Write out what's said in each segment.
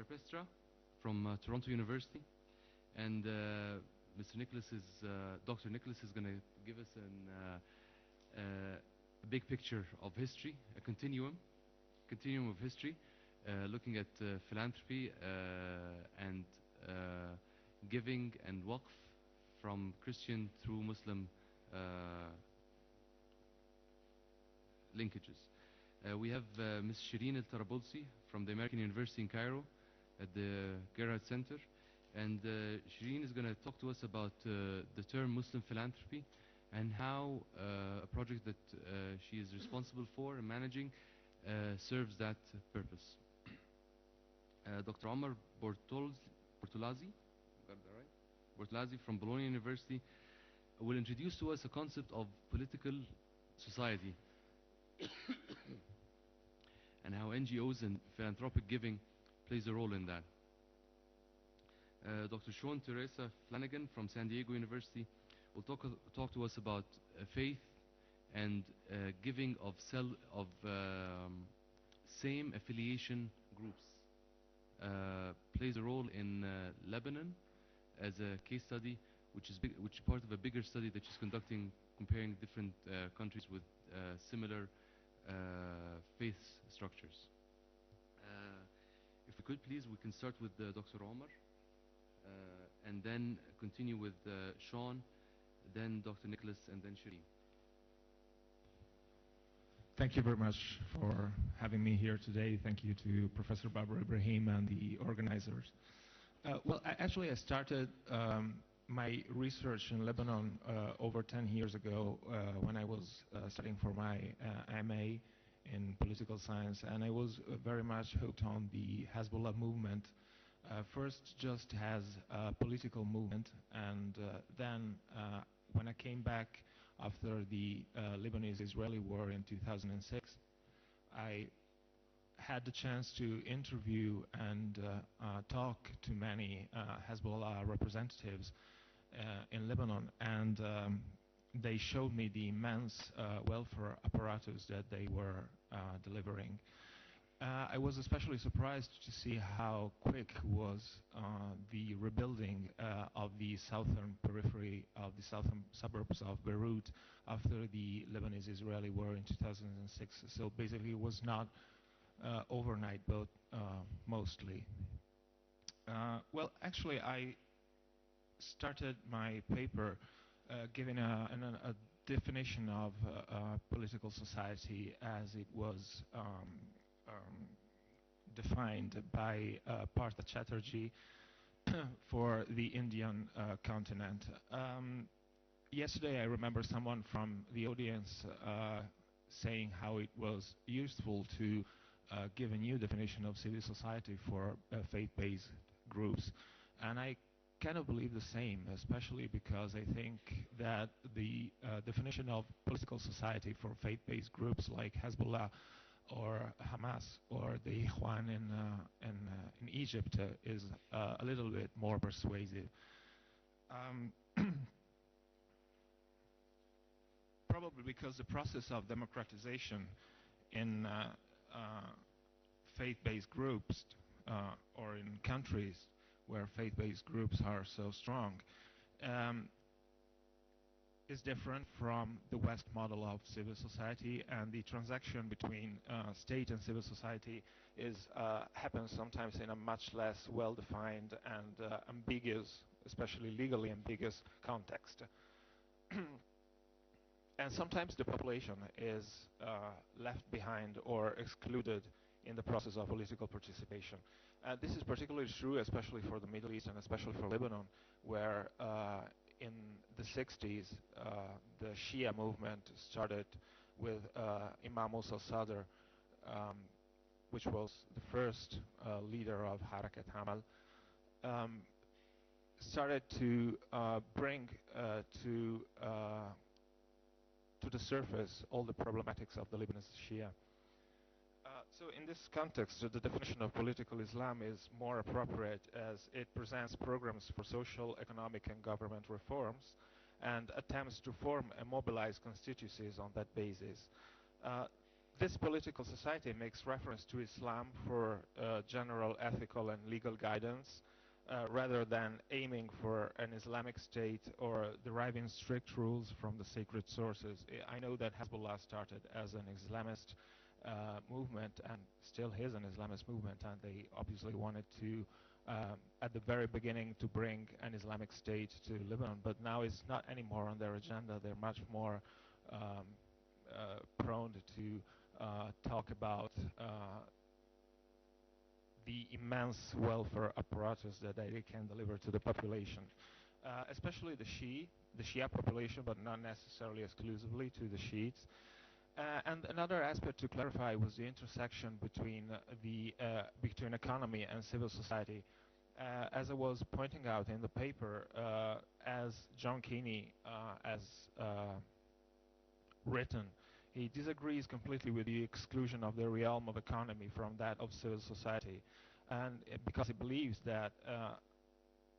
Terpstra from Toronto University, and Mr. Nicholas is, Dr. Nicholas is going to give us a big picture of history, a continuum of history, looking at philanthropy and giving and waqf from Christian through Muslim linkages. We have Ms. Sherine Taraboulsi from the American University in Cairo at the Gerhard Center, and Sherine is going to talk to us about the term Muslim philanthropy and how a project that she is responsible for and managing serves that purpose. Dr. Omar Bortolazzi, got that right? Bortolazzi from Bologna University will introduce to us a concept of political society and how NGOs and philanthropic giving plays a role in that. Dr. Shawn Flanigan from San Diego University will talk to us about faith and giving of same affiliation groups. Plays a role in Lebanon as a case study, which is part of a bigger study that she's conducting, comparing different countries with similar faith structures. If we could please, we can start with Dr. Omar, and then continue with Shawn, then Dr. Nicholas, and then Sherine. Thank you very much for having me here today. Thank you to Professor Babar Ibrahim and the organizers. Well, actually, I started my research in Lebanon over 10 years ago when I was studying for my MA in political science, and I was very much hooked on the Hezbollah movement. First just as a political movement, and then when I came back after the Lebanese-Israeli war in 2006, I had the chance to interview and talk to many Hezbollah representatives in Lebanon, and they showed me the immense welfare apparatus that they were delivering. I was especially surprised to see how quick was the rebuilding of the southern periphery of the southern suburbs of Beirut after the Lebanese-Israeli war in 2006. So basically it was not overnight, but mostly. Well, actually I started my paper giving a definition of political society as it was defined by Partha Chatterjee for the Indian continent. Yesterday I remember someone from the audience saying how it was useful to give a new definition of civil society for faith-based groups, and I kind of believe the same, especially because I think that the definition of political society for faith-based groups like Hezbollah or Hamas or the Ikhwan in Egypt is a little bit more persuasive. Probably because the process of democratization in faith-based groups or in countries where faith-based groups are so strong is different from the West model of civil society, and the transaction between state and civil society happens sometimes in a much less well-defined and ambiguous, especially legally ambiguous context. And sometimes the population is left behind or excluded in the process of political participation. This is particularly true, especially for the Middle East and especially for Lebanon, where in the 60s the Shia movement started with Imam Musa Sadr, which was the first leader of Harakat Hamal, started to bring to the surface all the problematics of the Lebanese Shia. So in this context, the definition of political Islam is more appropriate, as it presents programs for social, economic, and government reforms and attempts to form and mobilize constituencies on that basis. this political society makes reference to Islam for general ethical and legal guidance, rather than aiming for an Islamic state or deriving strict rules from the sacred sources. I know that Hezbollah started as an Islamist movement and still is an Islamist movement, and they obviously wanted to, at the very beginning, to bring an Islamic state to Lebanon, but now it's not anymore on their agenda. They're much more prone to talk about the immense welfare apparatus that they can deliver to the population, especially the Shia population, but not necessarily exclusively to the Shiites. And another aspect to clarify was the intersection between between economy and civil society. As I was pointing out in the paper, as John Keeney has written, he disagrees completely with the exclusion of the realm of economy from that of civil society, and because he believes that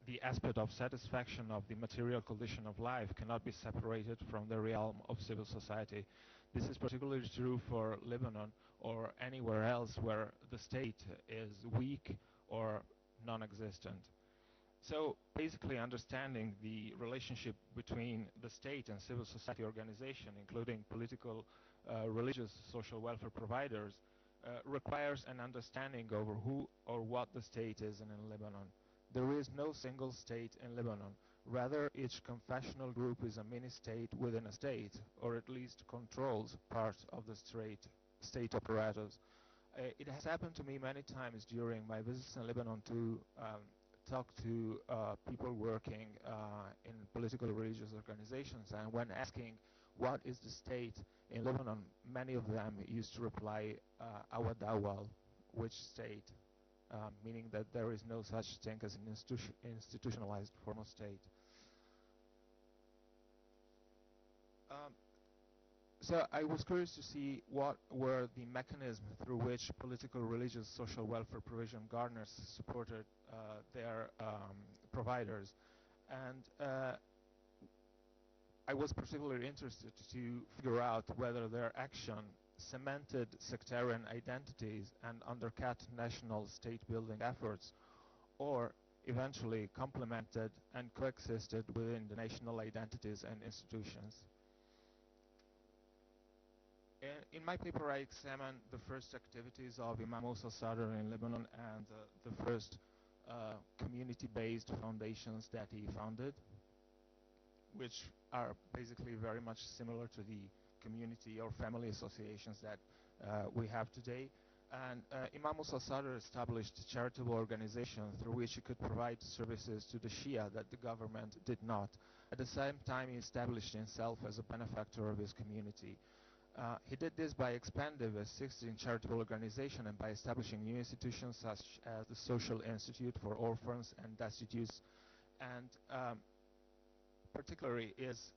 the aspect of satisfaction of the material condition of life cannot be separated from the realm of civil society. This is particularly true for Lebanon or anywhere else where the state is weak or non-existent. So basically understanding the relationship between the state and civil society organization, including political, religious, social welfare providers, requires an understanding over who or what the state is in Lebanon. There is no single state in Lebanon. Rather, each confessional group is a mini-state within a state, or at least controls part of the state apparatus. It has happened to me many times during my visits in Lebanon to talk to people working in political religious organizations, and when asking what is the state in Lebanon, many of them used to reply, Awad Awal, which state, meaning that there is no such thing as an institutionalized form of state. So I was curious to see what were the mechanisms through which political, religious, social welfare provision garners supported their providers. And I was particularly interested to figure out whether their action cemented sectarian identities and undercut national state-building efforts, or eventually complemented and coexisted within the national identities and institutions. In my paper, I examined the first activities of Imam Musa Sadr in Lebanon and the first community-based foundations that he founded, which are basically very much similar to the community or family associations that we have today. And Imam Musa Sadr established a charitable organization through which he could provide services to the Shia that the government did not. At the same time, he established himself as a benefactor of his community. He did this by expanding the existing charitable organization and by establishing new institutions such as the Social Institute for Orphans and Destitutes, and particularly his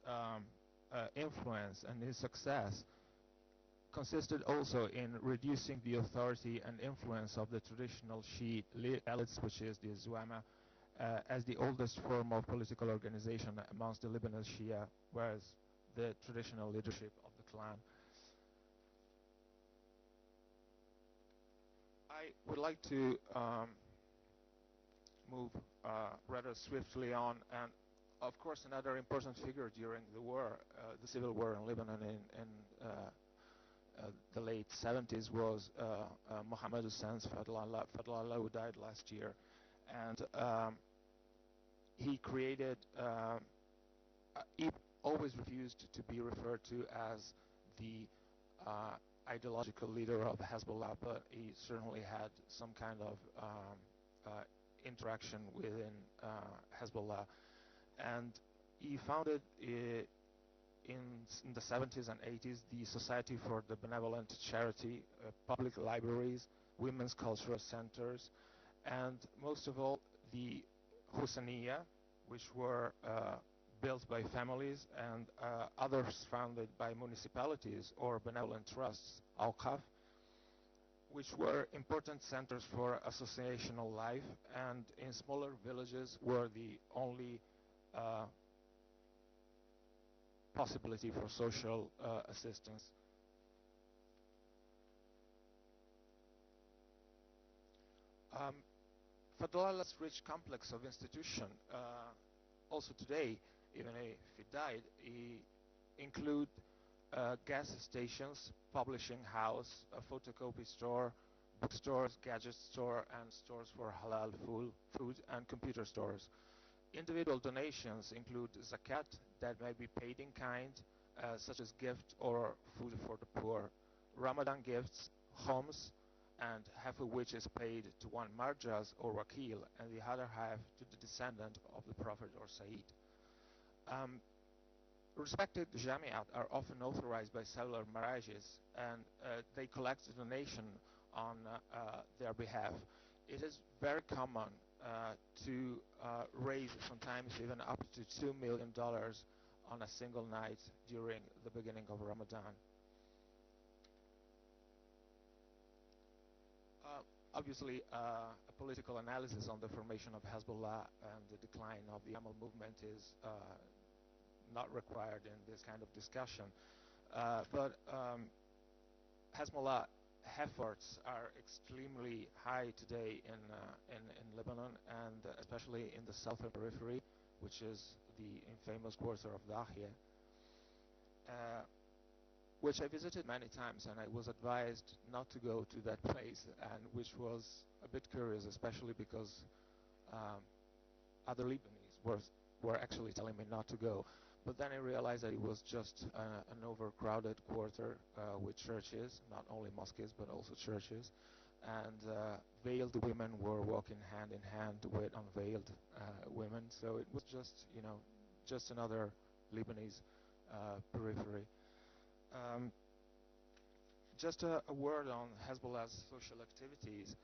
influence and his success consisted also in reducing the authority and influence of the traditional Shiite elites, which is the Zuama, as the oldest form of political organization amongst the Lebanese Shia, whereas the traditional leadership of the clan. I would like to move rather swiftly on, and of course another important figure during the war, the civil war in Lebanon in the late 70s was Mohammed Hussein's Fadlallah, who died last year. And he created, he always refused to be referred to as the ideological leader of Hezbollah, but he certainly had some kind of interaction within Hezbollah. And he founded in the 70s and 80s the Society for the Benevolent Charity, public libraries, women's cultural centers, and most of all the Husaniya, which were built by families, and others founded by municipalities or benevolent trusts, Awqaf, which were important centers for associational life, and in smaller villages were the only possibility for social assistance. Um, Fadlalah's rich complex of institution, also today, even if he died, he include gas stations, publishing house, a photocopy store, bookstores, gadget store, and stores for halal food and computer stores. Individual donations include zakat that may be paid in kind, such as gift or food for the poor, Ramadan gifts, homes, and half of which is paid to one marjas or wakil, and the other half to the descendant of the Prophet or Sayyid. Respected jamiat are often authorized by cellular marriages, and they collect a donation on their behalf. It is very common to raise sometimes even up to $2 million on a single night during the beginning of Ramadan. Obviously, a political analysis on the formation of Hezbollah and the decline of the Amman movement is not required in this kind of discussion. But Hezbollah efforts are extremely high today in Lebanon, and especially in the southern periphery, which is the infamous quarter of Dahia, which I visited many times, and I was advised not to go to that place, and which was a bit curious, especially because other Lebanese were actually telling me not to go. But then I realized that it was just an overcrowded quarter with churches, not only mosques but also churches, and veiled women were walking hand in hand with unveiled women. So it was just, just another Lebanese periphery. Just a word on Hezbollah's social activities.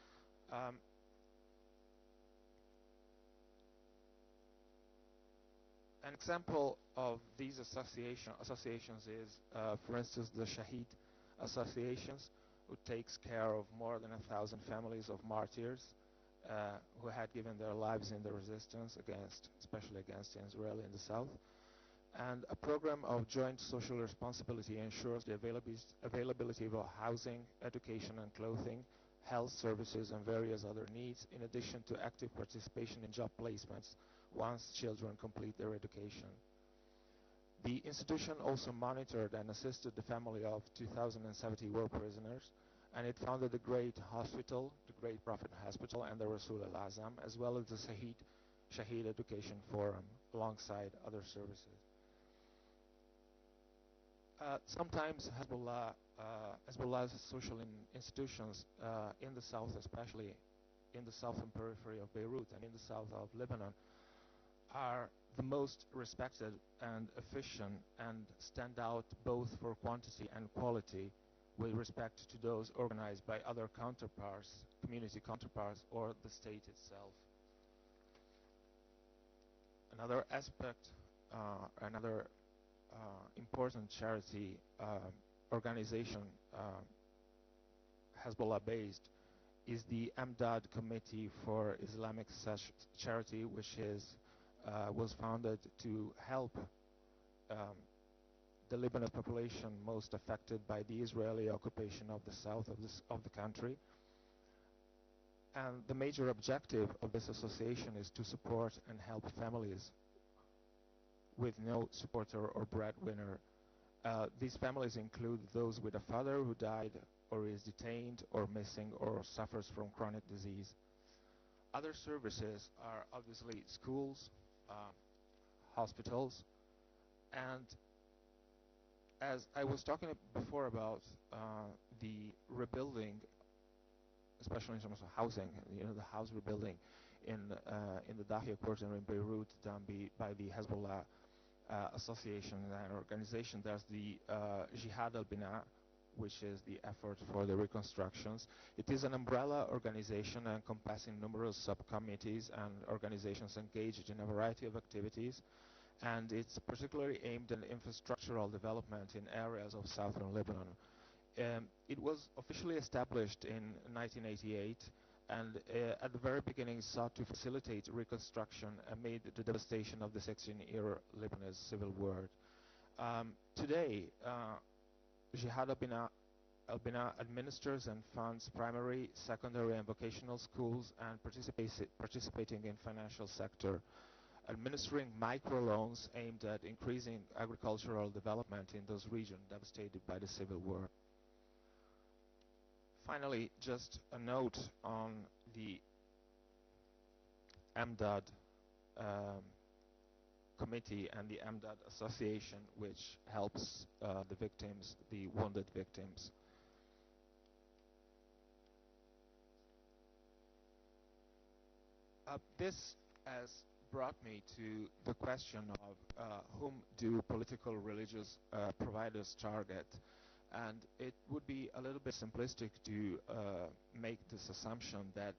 An example of these associations is, for instance, the Shahid associations, who takes care of more than 1,000 families of martyrs who had given their lives in the resistance especially against Israel in the south. And a program of joint social responsibility ensures the availability of housing, education and clothing, health services and various other needs, in addition to active participation in job placements once children complete their education. The institution also monitored and assisted the family of 2,070 war prisoners, and it founded the Great Hospital, the Great Prophet Hospital, and the Rasul Al-Azam, as well as the Shahid Education Forum, alongside other services. Sometimes Hezbollah's social institutions in the south, especially in the southern periphery of Beirut and in the south of Lebanon, are the most respected and efficient and stand out both for quantity and quality with respect to those organized by other counterparts, community counterparts, or the state itself. Another aspect, another important charity organization, Hezbollah-based, is the Amdad Committee for Islamic Charity, which was founded to help the Lebanese population most affected by the Israeli occupation of the south of the country. And the major objective of this association is to support and help families with no supporter or breadwinner. These families include those with a father who died or is detained or missing or suffers from chronic disease. Other services are obviously schools, hospitals, and as I was talking before about the rebuilding, especially in terms of housing, the house rebuilding in the Dahia quarter in Beirut done by the Hezbollah association and organization. There's the Jihad al-Bina, which is the effort for the reconstructions. It is an umbrella organization encompassing numerous subcommittees and organizations engaged in a variety of activities, and it's particularly aimed at infrastructural development in areas of southern Lebanon. It was officially established in 1988, and at the very beginning sought to facilitate reconstruction amid the devastation of the 16-year Lebanese civil war. Today, Jihad al-Bina Albina administers and funds primary, secondary, and vocational schools and participating in financial sector, administering microloans aimed at increasing agricultural development in those regions devastated by the civil war. Finally, just a note on the MDAD committee and the MDAD association, which helps the victims, the wounded victims. This has brought me to the question of whom do political religious providers target. And it would be a little bit simplistic to make this assumption that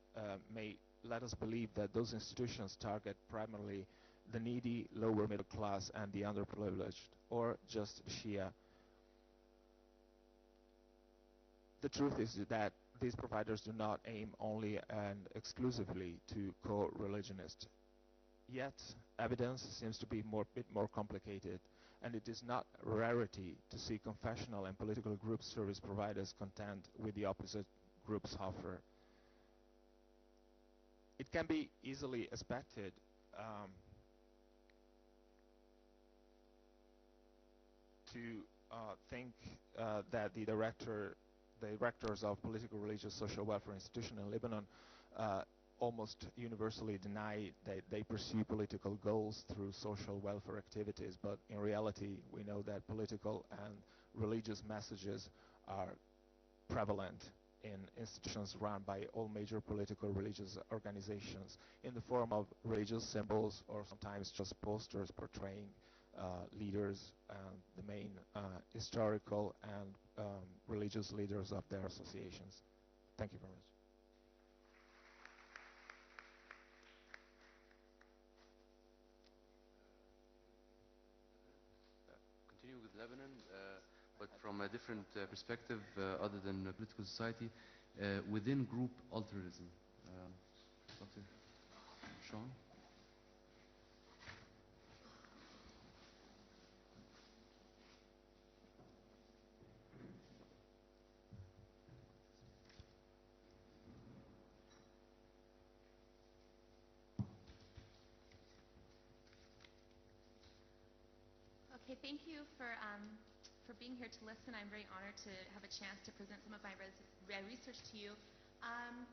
may let us believe that those institutions target primarily the needy, lower middle class, and the underprivileged, or just Shia. The truth is that these providers do not aim only and exclusively to co-religionists. Yet, evidence seems to be a bit more complicated, and it is not a rarity to see confessional and political group service providers contend with the opposite group's offer. It can be easily expected to think that the directors of political, religious, social welfare institutions in Lebanon almost universally deny that they pursue political goals through social welfare activities, but in reality we know that political and religious messages are prevalent in institutions run by all major political religious organizations in the form of religious symbols or sometimes just posters portraying leaders, the main historical and religious leaders of their associations. Thank you very much. Continue with Lebanon, but from a different perspective other than political society, within group altruism. Dr. Shawn? Okay, thank you for being here to listen. I'm very honored to have a chance to present some of my research to you.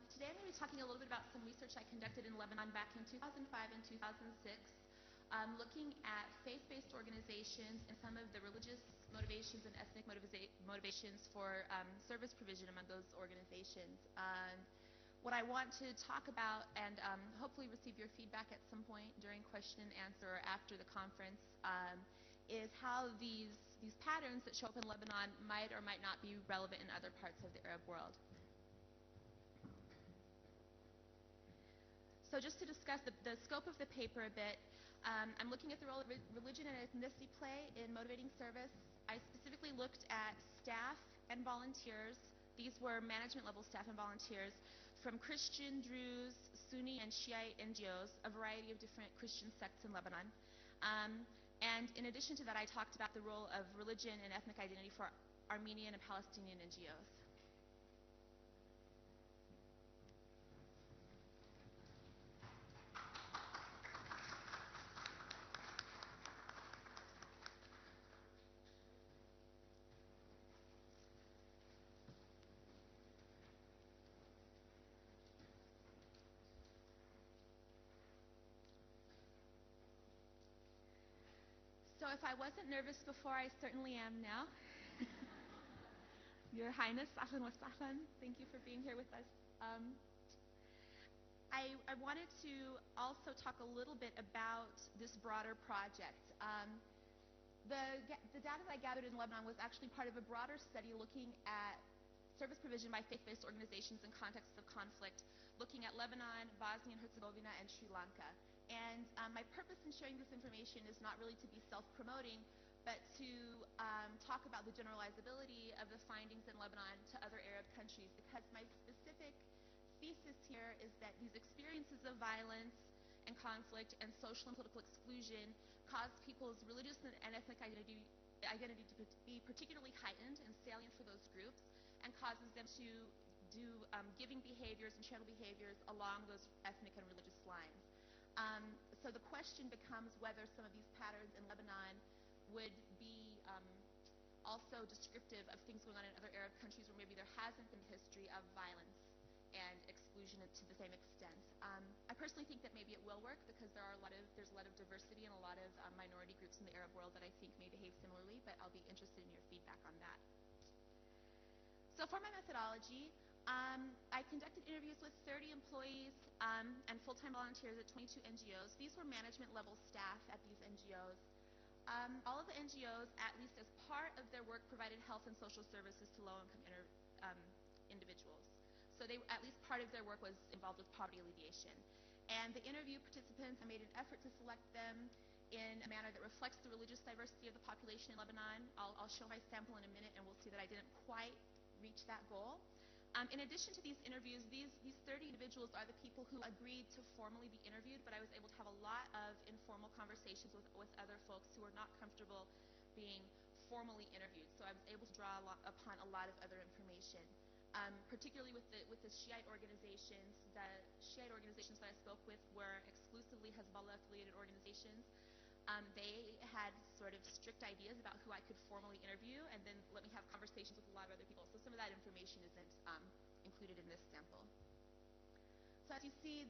Today I'm going to be talking a little bit about some research I conducted in Lebanon back in 2005 and 2006, looking at faith-based organizations and some of the religious motivations and ethnic motivations for service provision among those organizations. What I want to talk about and hopefully receive your feedback at some point during question and answer or after the conference is how these patterns that show up in Lebanon might or might not be relevant in other parts of the Arab world. So just to discuss the scope of the paper a bit, I'm looking at the role of religion and ethnicity play in motivating service. I specifically looked at staff and volunteers. These were management level staff and volunteers from Christian, Druze, Sunni, and Shiite NGOs, a variety of different Christian sects in Lebanon. And in addition to that, I talked about the role of religion and ethnic identity for Armenian and Palestinian NGOs. So if I wasn't nervous before, I certainly am now. Your Highness, ahlan wa sahlan. Thank you for being here with us. I wanted to also talk a little bit about this broader project. The data that I gathered in Lebanon was actually part of a broader study looking at service provision by faith-based organizations in contexts of conflict, looking at Lebanon, Bosnia and Herzegovina, and Sri Lanka. And my purpose in sharing this information is not really to be self-promoting, but to talk about the generalizability of the findings in Lebanon to other Arab countries, because my specific thesis here is that these experiences of violence and conflict and social and political exclusion cause people's religious and ethnic identity to be particularly heightened and salient for those groups, and causes them to do giving behaviors and charitable behaviors along those ethnic and religious lines. So the question becomes whether some of these patterns in Lebanon would be also descriptive of things going on in other Arab countries where maybe there hasn't been a history of violence and exclusion to the same extent. I personally think that maybe it will work because there's a lot of diversity and a lot of minority groups in the Arab world that I think may behave similarly, but I'll be interested in your feedback on that. So for my methodology, I conducted interviews with 30 employees and full-time volunteers at 22 NGOs. These were management level staff at these NGOs. All of the NGOs, at least as part of their work, provided health and social services to low-income individuals. So at least part of their work was involved with poverty alleviation. And the interview participants, I made an effort to select them in a manner that reflects the religious diversity of the population in Lebanon. I'll show my sample in a minute, and we'll see that I didn't quite reach that goal. In addition to these interviews, these 30 individuals are the people who agreed to formally be interviewed, but I was able to have a lot of informal conversations with other folks who were not comfortable being formally interviewed. So I was able to draw upon a lot of other information, particularly with the Shiite organizations. The Shiite organizations that I spoke with were exclusively Hezbollah-affiliated organizations. They had sort of strict ideas about who I could formally interview and then let me have conversations with a lot of other people. So some of that information isn't included in this sample. So as you see,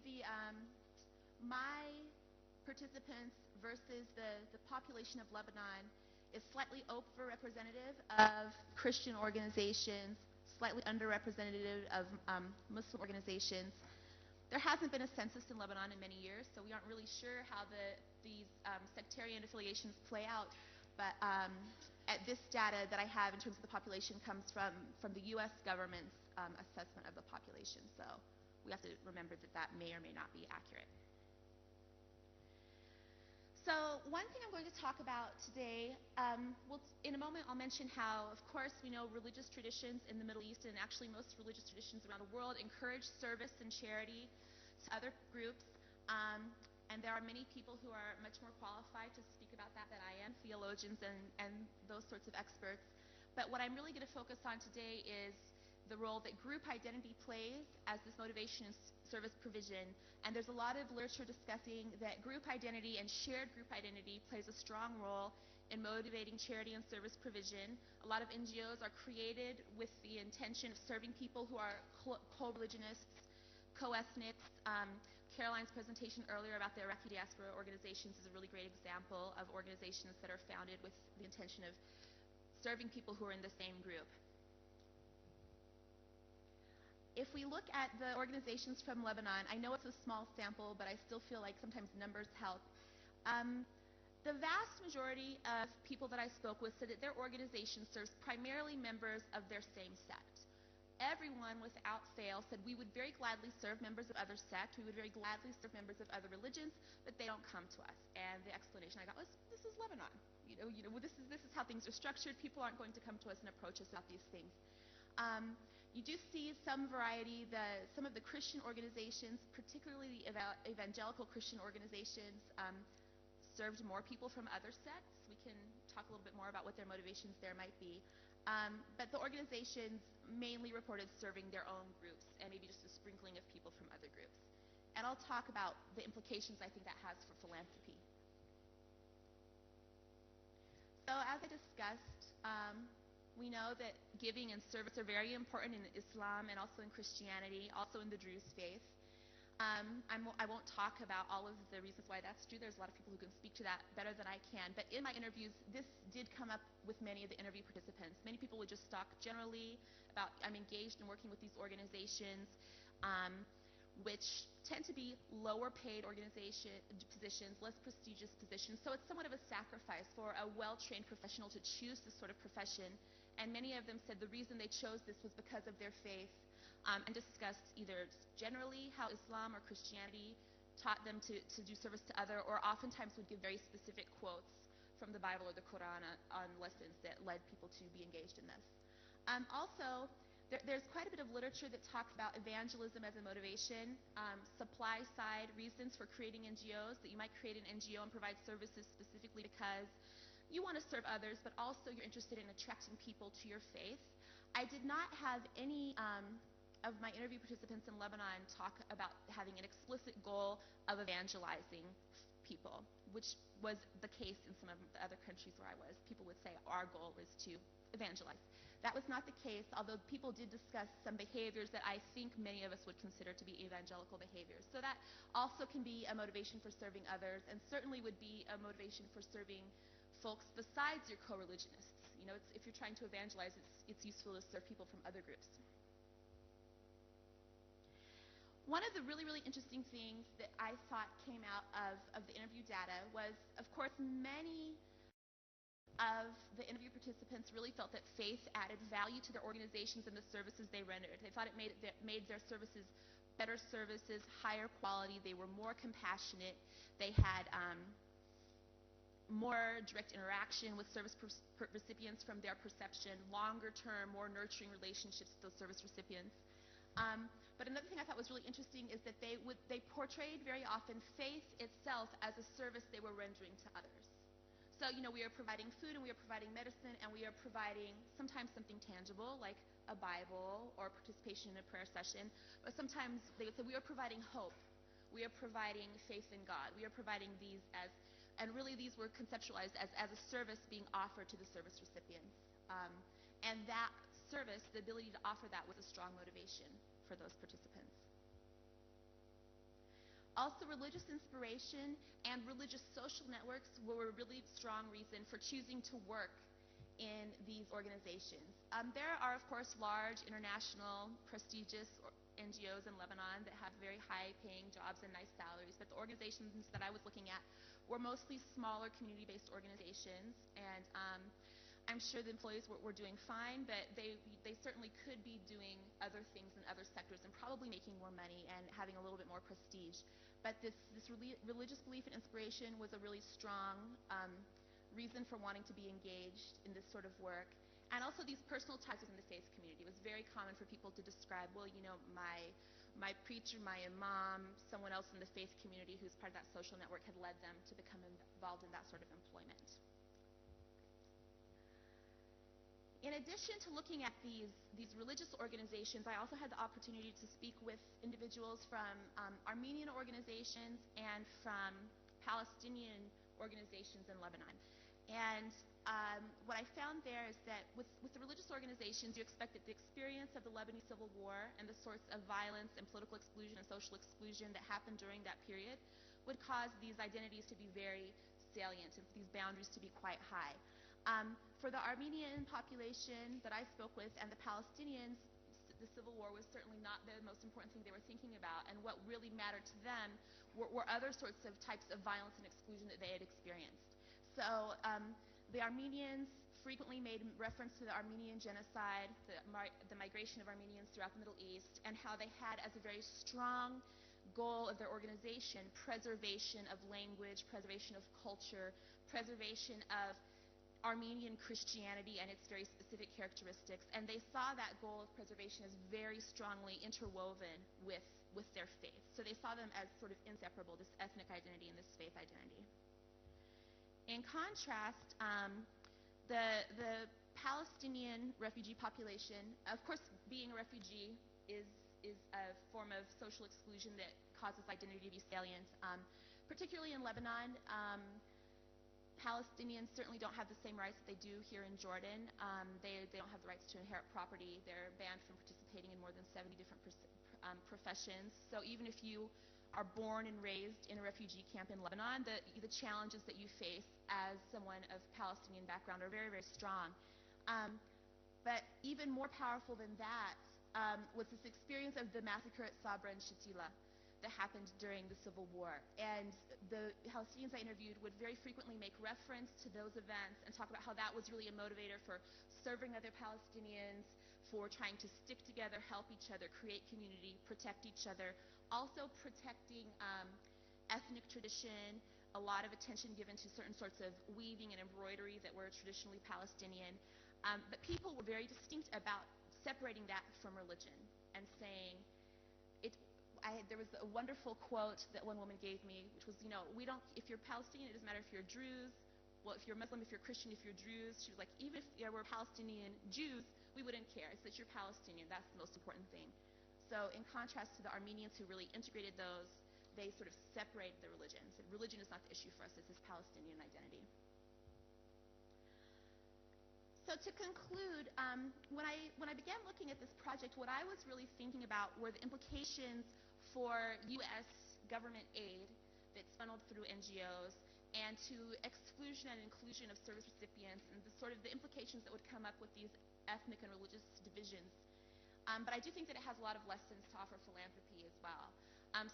my participants versus the population of Lebanon is slightly overrepresentative of Christian organizations, slightly underrepresentative of Muslim organizations. There hasn't been a census in Lebanon in many years, so we aren't really sure how these sectarian affiliations play out. But at this data that I have in terms of the population comes from the U.S. government's assessment of the population. So we have to remember that may or may not be accurate. So one thing I'm going to talk about today, in a moment I'll mention how, of course, we know religious traditions in the Middle East and actually most religious traditions around the world encourage service and charity to other groups. And there are many people who are much more qualified to speak about that than I am, theologians and those sorts of experts. But what I'm really going to focus on today is the role that group identity plays as this motivation and service provision. And there's a lot of literature discussing that group identity and shared group identity plays a strong role in motivating charity and service provision. A lot of NGOs are created with the intention of serving people who are co-religionists, co-ethnics. Caroline's presentation earlier about the Iraqi diaspora organizations is a really great example of organizations that are founded with the intention of serving people who are in the same group. If we look at the organizations from Lebanon, I know it's a small sample, but I still feel like sometimes numbers help. The vast majority of people that I spoke with said that their organization serves primarily members of their same sect. Everyone without fail said we would very gladly serve members of other sects, we would very gladly serve members of other religions, but they don't come to us. And the explanation I got was, this is Lebanon. This is how things are structured. People aren't going to come to us and approach us about these things. You do see some variety. Some of the Christian organizations, particularly the evangelical Christian organizations, served more people from other sects. We can talk a little bit more about what their motivations there might be. But the organizations mainly reported serving their own groups and maybe just a sprinkling of people from other groups. And I'll talk about the implications I think that has for philanthropy. So as I discussed, we know that giving and service are very important in Islam and also in Christianity, also in the Druze faith. I won't talk about all of the reasons why that's true. There's a lot of people who can speak to that better than I can. But in my interviews, this did come up with many of the interview participants. Many people would just talk generally about, I'm engaged in working with these organizations, which tend to be lower paid organization positions, less prestigious positions. So it's somewhat of a sacrifice for a well-trained professional to choose this sort of profession. And many of them said the reason they chose this was because of their faith. And discussed either generally how Islam or Christianity taught them to do service to other, or oftentimes would give very specific quotes from the Bible or the Quran on lessons that led people to be engaged in this. Also, there's quite a bit of literature that talks about evangelism as a motivation, supply side reasons for creating NGOs, that you might create an NGO and provide services specifically because you want to serve others, but also you're interested in attracting people to your faith. I did not have any of my interview participants in Lebanon talk about having an explicit goal of evangelizing people, which was the case in some of the other countries where I was. People would say our goal is to evangelize. That was not the case, although people did discuss some behaviors that I think many of us would consider to be evangelical behaviors. So that also can be a motivation for serving others, and certainly would be a motivation for serving folks besides your co-religionists. You know, if you're trying to evangelize, it's useful to serve people from other groups. One of the really, really interesting things that I thought came out of the interview data was, of course, many of the interview participants really felt that faith added value to their organizations and the services they rendered. They thought it made their services better services, higher quality. They were more compassionate. They had more direct interaction with service recipients from their perception, longer term, more nurturing relationships with those service recipients. But another thing I thought was really interesting is that they portrayed very often faith itself as a service they were rendering to others. So, you know, we are providing food and we are providing medicine and we are providing sometimes something tangible like a Bible or participation in a prayer session. But sometimes they would say we are providing hope. We are providing faith in God. We are providing these as, and really these were conceptualized as a service being offered to the service recipients. And that service, the ability to offer that, was a strong motivation for those participants. Also, religious inspiration and religious social networks were a really strong reason for choosing to work in these organizations. There are, of course, large, international, prestigious NGOs in Lebanon that have very high-paying jobs and nice salaries, but the organizations that I was looking at were mostly smaller community-based organizations, and I'm sure the employees were doing fine, but they certainly could be doing other things in other sectors and probably making more money and having a little bit more prestige. But this religious belief and inspiration was a really strong reason for wanting to be engaged in this sort of work. And also these personal ties within the faith community. It was very common for people to describe, well, you know, my preacher, my imam, someone else in the faith community who's part of that social network had led them to become involved in that sort of employment. In addition to looking at these religious organizations, I also had the opportunity to speak with individuals from Armenian organizations and from Palestinian organizations in Lebanon. And what I found there is that with the religious organizations, you expect that the experience of the Lebanese Civil War and the sorts of violence and political exclusion and social exclusion that happened during that period would cause these identities to be very salient and for these boundaries to be quite high. For the Armenian population that I spoke with and the Palestinians, the Civil War was certainly not the most important thing they were thinking about, and what really mattered to them were other sorts of types of violence and exclusion that they had experienced. So the Armenians frequently made reference to the Armenian genocide, the migration of Armenians throughout the Middle East, and how they had as a very strong goal of their organization preservation of language, preservation of culture, preservation of Armenian Christianity and its very specific characteristics, and they saw that goal of preservation as very strongly interwoven with their faith. So they saw them as sort of inseparable, this ethnic identity and this faith identity. In contrast, the Palestinian refugee population, of course, being a refugee is a form of social exclusion that causes identity to be salient. Particularly in Lebanon, Palestinians certainly don't have the same rights that they do here in Jordan. They don't have the rights to inherit property. They're banned from participating in more than 70 different professions. So even if you are born and raised in a refugee camp in Lebanon, the challenges that you face as someone of Palestinian background are very, very strong. But even more powerful than that was this experience of the massacre at Sabra and Shatila that happened during the Civil War. And the Palestinians I interviewed would very frequently make reference to those events and talk about how that was really a motivator for serving other Palestinians, for trying to stick together, help each other, create community, protect each other, also protecting ethnic tradition, a lot of attention given to certain sorts of weaving and embroidery that were traditionally Palestinian. But people were very distinct about separating that from religion and saying, there was a wonderful quote that one woman gave me, which was, if you're Palestinian, it doesn't matter if you're Druze. Well, if you're Muslim, if you're Christian, if you're Druze, she was like, even if there were Palestinian Jews, we wouldn't care. It's that you're Palestinian. That's the most important thing. So in contrast to the Armenians who really integrated those, they sort of separated the religions. And religion is not the issue for us. It's this Palestinian identity. So to conclude, when I began looking at this project, what I was really thinking about were the implications for U.S. government aid that's funneled through NGOs and to exclusion and inclusion of service recipients and the implications that would come up with these ethnic and religious divisions. But I do think that it has a lot of lessons to offer philanthropy as well.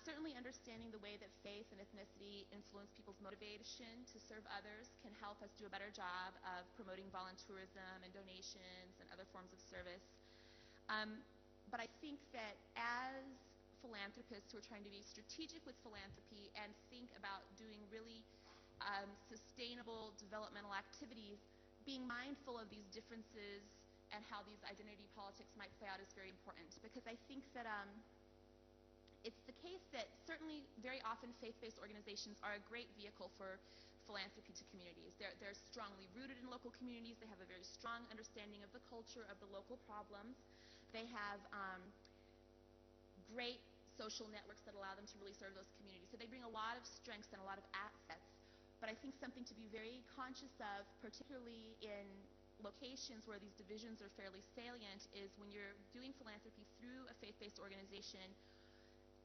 Certainly understanding the way that faith and ethnicity influence people's motivation to serve others can help us do a better job of promoting volunteerism and donations and other forms of service. But I think that as philanthropists who are trying to be strategic with philanthropy and think about doing really sustainable developmental activities, being mindful of these differences and how these identity politics might play out is very important, because I think that it's the case that certainly very often faith-based organizations are a great vehicle for philanthropy to communities. They're strongly rooted in local communities. They have a very strong understanding of the culture, of the local problems. They have great social networks that allow them to really serve those communities. So they bring a lot of strengths and a lot of assets. But I think something to be very conscious of, particularly in locations where these divisions are fairly salient, is when you're doing philanthropy through a faith-based organization,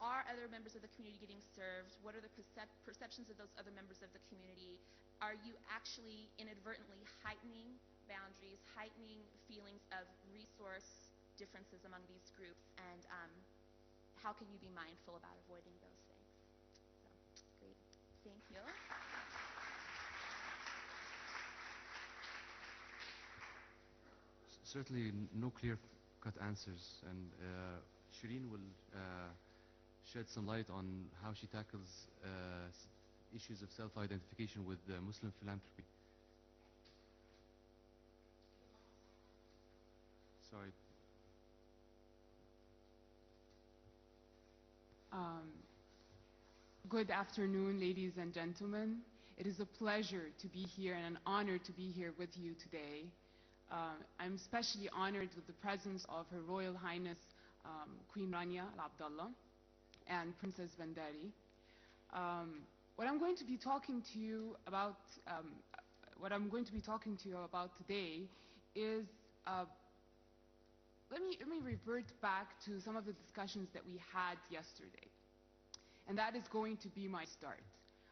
are other members of the community getting served? What are the perceptions of those other members of the community? Are you actually inadvertently heightening boundaries, heightening feelings of resource differences among these groups? And how can you be mindful about avoiding those things? So, great. Thank you. Certainly no clear-cut answers, and Sherine will shed some light on how she tackles issues of self-identification with Muslim philanthropy. Sorry. Good afternoon, ladies and gentlemen. It is a pleasure to be here and an honor to be here with you today. I'm especially honored with the presence of Her Royal Highness Queen Rania Abdallah and Princess Bandari. What I'm going to be talking to you about today is let me revert back to some of the discussions that we had yesterday, and that is going to be my start.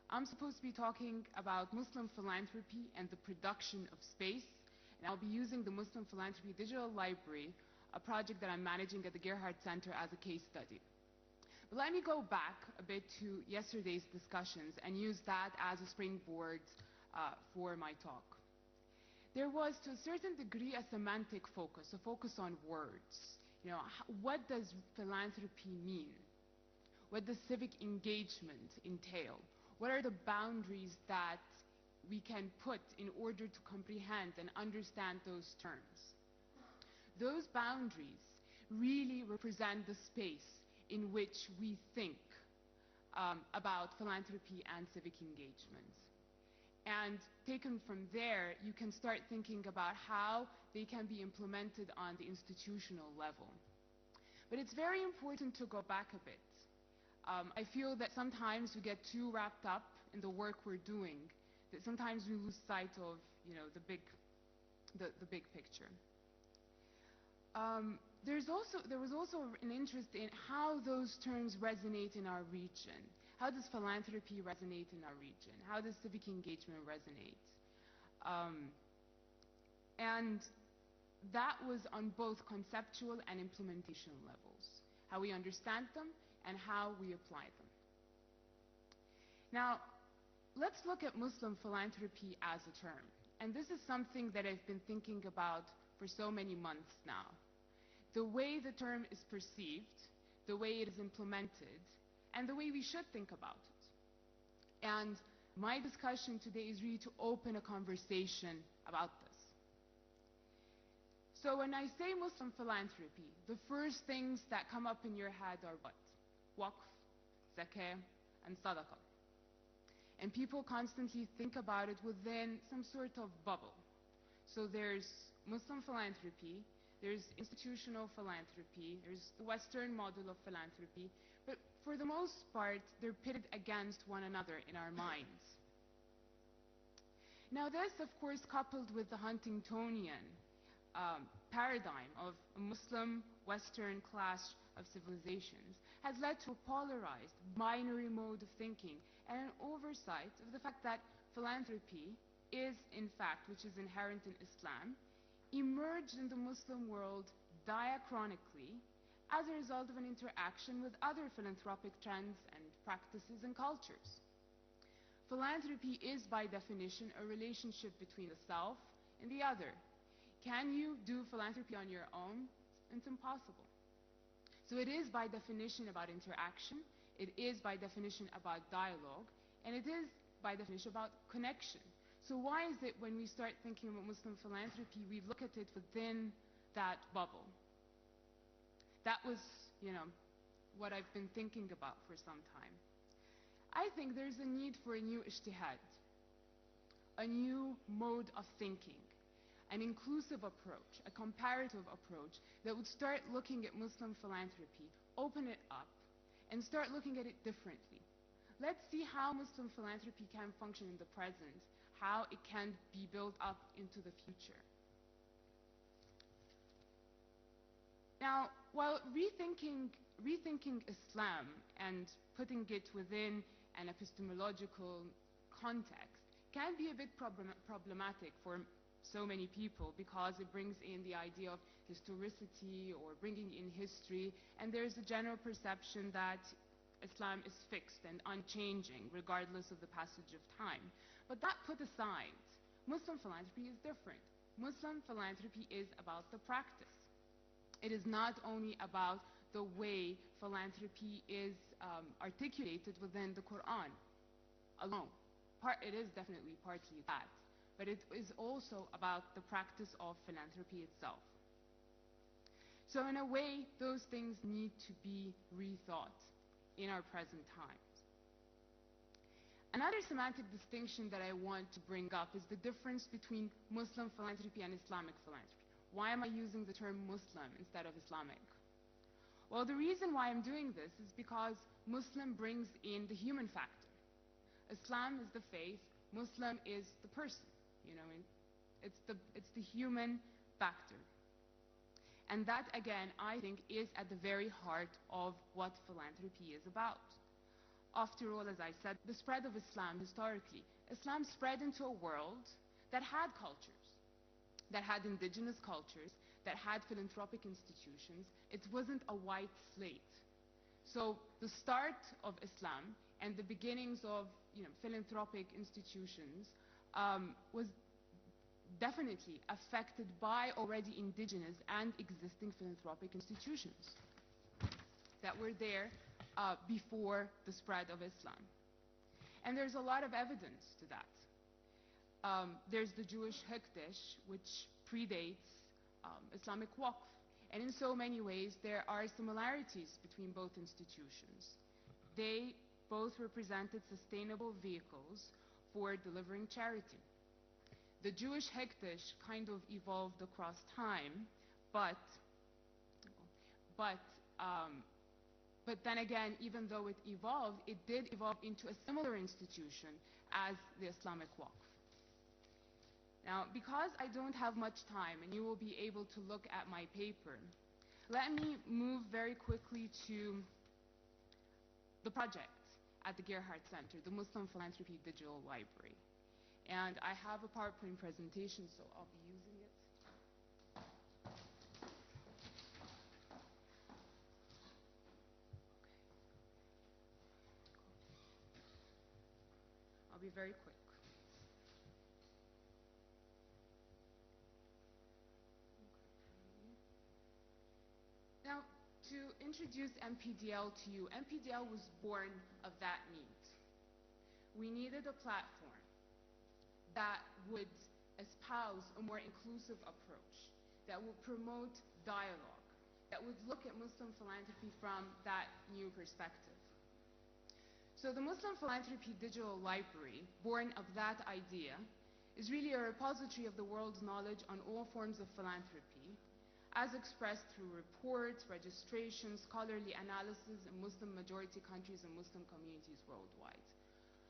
I'm supposed to be talking about Muslim philanthropy and the production of space, and I'll be using the Muslim Philanthropy Digital Library, a project that I'm managing at the Gerhard Center, as a case study. But let me go back a bit to yesterday's discussions and use that as a springboard for my talk. There was, to a certain degree, a semantic focus, a focus on words. You know, what does philanthropy mean? What does civic engagement entail? What are the boundaries that we can put in order to comprehend and understand those terms? Those boundaries really represent the space in which we think about philanthropy and civic engagement. And taken from there, you can start thinking about how they can be implemented on the institutional level. But it's very important to go back a bit. I feel that sometimes we get too wrapped up in the work we're doing, that sometimes we lose sight of, you know, the big picture. There was also an interest in how those terms resonate in our region. How does philanthropy resonate in our region? How does civic engagement resonate? And that was on both conceptual and implementation levels, how we understand them and how we apply them. Now, let's look at Muslim philanthropy as a term. And this is something that I've been thinking about for so many months now. The way the term is perceived, the way it is implemented, and the way we should think about it. And my discussion today is really to open a conversation about this. So when I say Muslim philanthropy, the first things that come up in your head are what? Waqf, zakah, and sadaqah. And people constantly think about it within some sort of bubble. So there's Muslim philanthropy, there's institutional philanthropy, there's the Western model of philanthropy, but for the most part, they're pitted against one another in our minds. Now this, of course, coupled with the Huntingtonian paradigm of a Muslim Western clash of civilizations, has led to a polarized, binary mode of thinking and an oversight of the fact that philanthropy is, in fact, which is inherent in Islam, emerged in the Muslim world diachronically as a result of an interaction with other philanthropic trends and practices and cultures. Philanthropy is, by definition, a relationship between the self and the other. Can you do philanthropy on your own? It's impossible. So it is, by definition, about interaction. It is, by definition, about dialogue. And it is, by definition, about connection. So why is it when we start thinking about Muslim philanthropy, we look at it within that bubble? That was, what I've been thinking about for some time. I think there's a need for a new ijtihad, a new mode of thinking, an inclusive approach, a comparative approach that would start looking at Muslim philanthropy, open it up, and start looking at it differently. Let's see how Muslim philanthropy can function in the present, how it can be built up into the future. Now, while rethinking Islam and putting it within an epistemological context can be a bit problematic for so many people because it brings in the idea of historicity or bringing in history, and there's a general perception that Islam is fixed and unchanging regardless of the passage of time. But that put aside, Muslim philanthropy is different. Muslim philanthropy is about the practice. It is not only about the way philanthropy is articulated within the Quran alone. It is definitely partly that, but it is also about the practice of philanthropy itself. So in a way, those things need to be rethought in our present times. Another semantic distinction that I want to bring up is the difference between Muslim philanthropy and Islamic philanthropy. Why am I using the term Muslim instead of Islamic? Well, the reason why I'm doing this is because Muslim brings in the human factor. Islam is the faith, Muslim is the person, it's the human factor. And that, again, I think is at the very heart of what philanthropy is about. After all, as I said, the spread of Islam historically, Islam spread into a world that had cultures, that had indigenous cultures, that had philanthropic institutions. It wasn't a white slate. So the start of Islam and the beginnings of philanthropic institutions was definitely affected by already indigenous and existing philanthropic institutions that were there before the spread of Islam. And there's a lot of evidence to that. There's the Jewish Hekdesh, which predates Islamic Waqf. And in so many ways, there are similarities between both institutions. They both represented sustainable vehicles for delivering charity. The Jewish Hekdesh kind of evolved across time, but then again, even though it evolved, it did evolve into a similar institution as the Islamic Waqf. Now, because I don't have much time and you will be able to look at my paper, let me move very quickly to the project at the Gerhardt Center, the Muslim Philanthropy Digital Library. And I have a PowerPoint presentation, so I'll be using it. I'll be very quick. Now, to introduce MPDL to you, MPDL was born of that need. We needed a platform that would espouse a more inclusive approach, that would promote dialogue, that would look at Muslim philanthropy from that new perspective. So the Muslim Philanthropy Digital Library, born of that idea, is really a repository of the world's knowledge on all forms of philanthropy, as expressed through reports, registrations, scholarly analysis in Muslim majority countries and Muslim communities worldwide.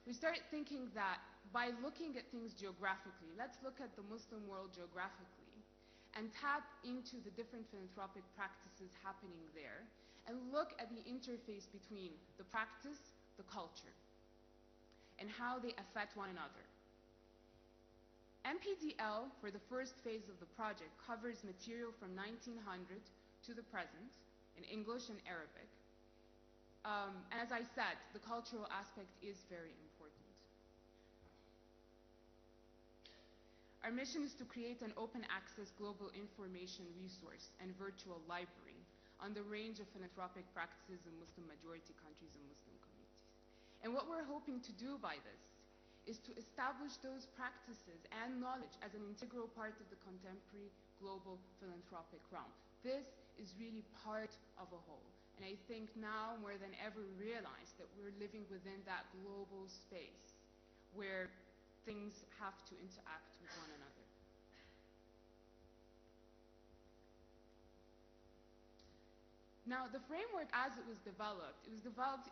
We started thinking that by looking at things geographically, let's look at the Muslim world geographically and tap into the different philanthropic practices happening there and look at the interface between the practice, the culture, and how they affect one another. MPDL, for the first phase of the project, covers material from 1900 to the present in English and Arabic. As I said, the cultural aspect is very important. Our mission is to create an open access global information resource and virtual library on the range of philanthropic practices in Muslim majority countries and Muslim communities. And what we're hoping to do by this is to establish those practices and knowledge as an integral part of the contemporary global philanthropic realm. This is really part of a whole. And I think now more than ever we realize that we're living within that global space where things have to interact with one another. Now, the framework as it was developed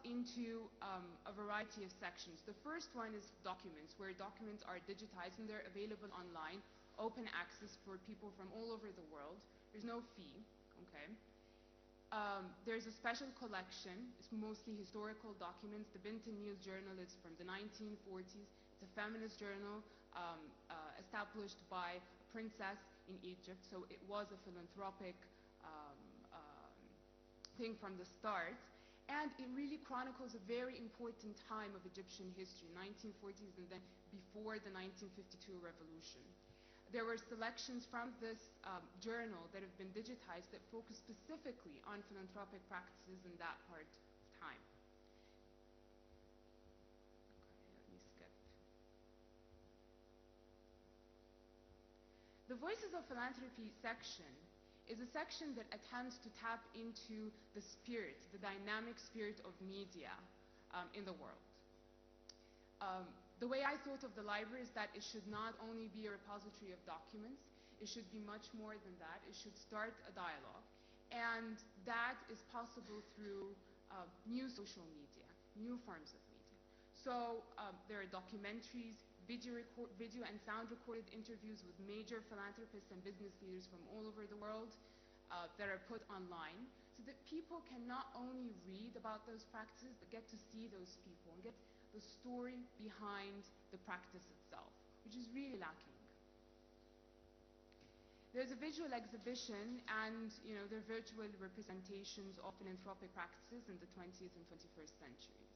into a variety of sections. The first one is documents, where documents are digitized and they're available online, open access for people from all over the world. There's no fee, okay? There's a special collection. It's mostly historical documents. The Bintan News Journal is from the 1940s. It's a feminist journal established by a princess in Egypt, so it was a philanthropic thing from the start, and it really chronicles a very important time of Egyptian history, 1940s and then before the 1952 revolution. There were selections from this journal that have been digitized that focus specifically on philanthropic practices in that part of time. Okay, let me skip. The Voices of Philanthropy section is a section that attempts to tap into the spirit, the dynamic spirit of media in the world. The way I thought of the library is that it should not only be a repository of documents, it should be much more than that. It should start a dialogue. And that is possible through new social media, new forms of media. So there are documentaries, video and sound recorded interviews with major philanthropists and business leaders from all over the world that are put online, so that people can not only read about those practices, but get to see those people and get the story behind the practice itself, which is really lacking. There's a visual exhibition and there are virtual representations of philanthropic practices in the 20th and 21st centuries.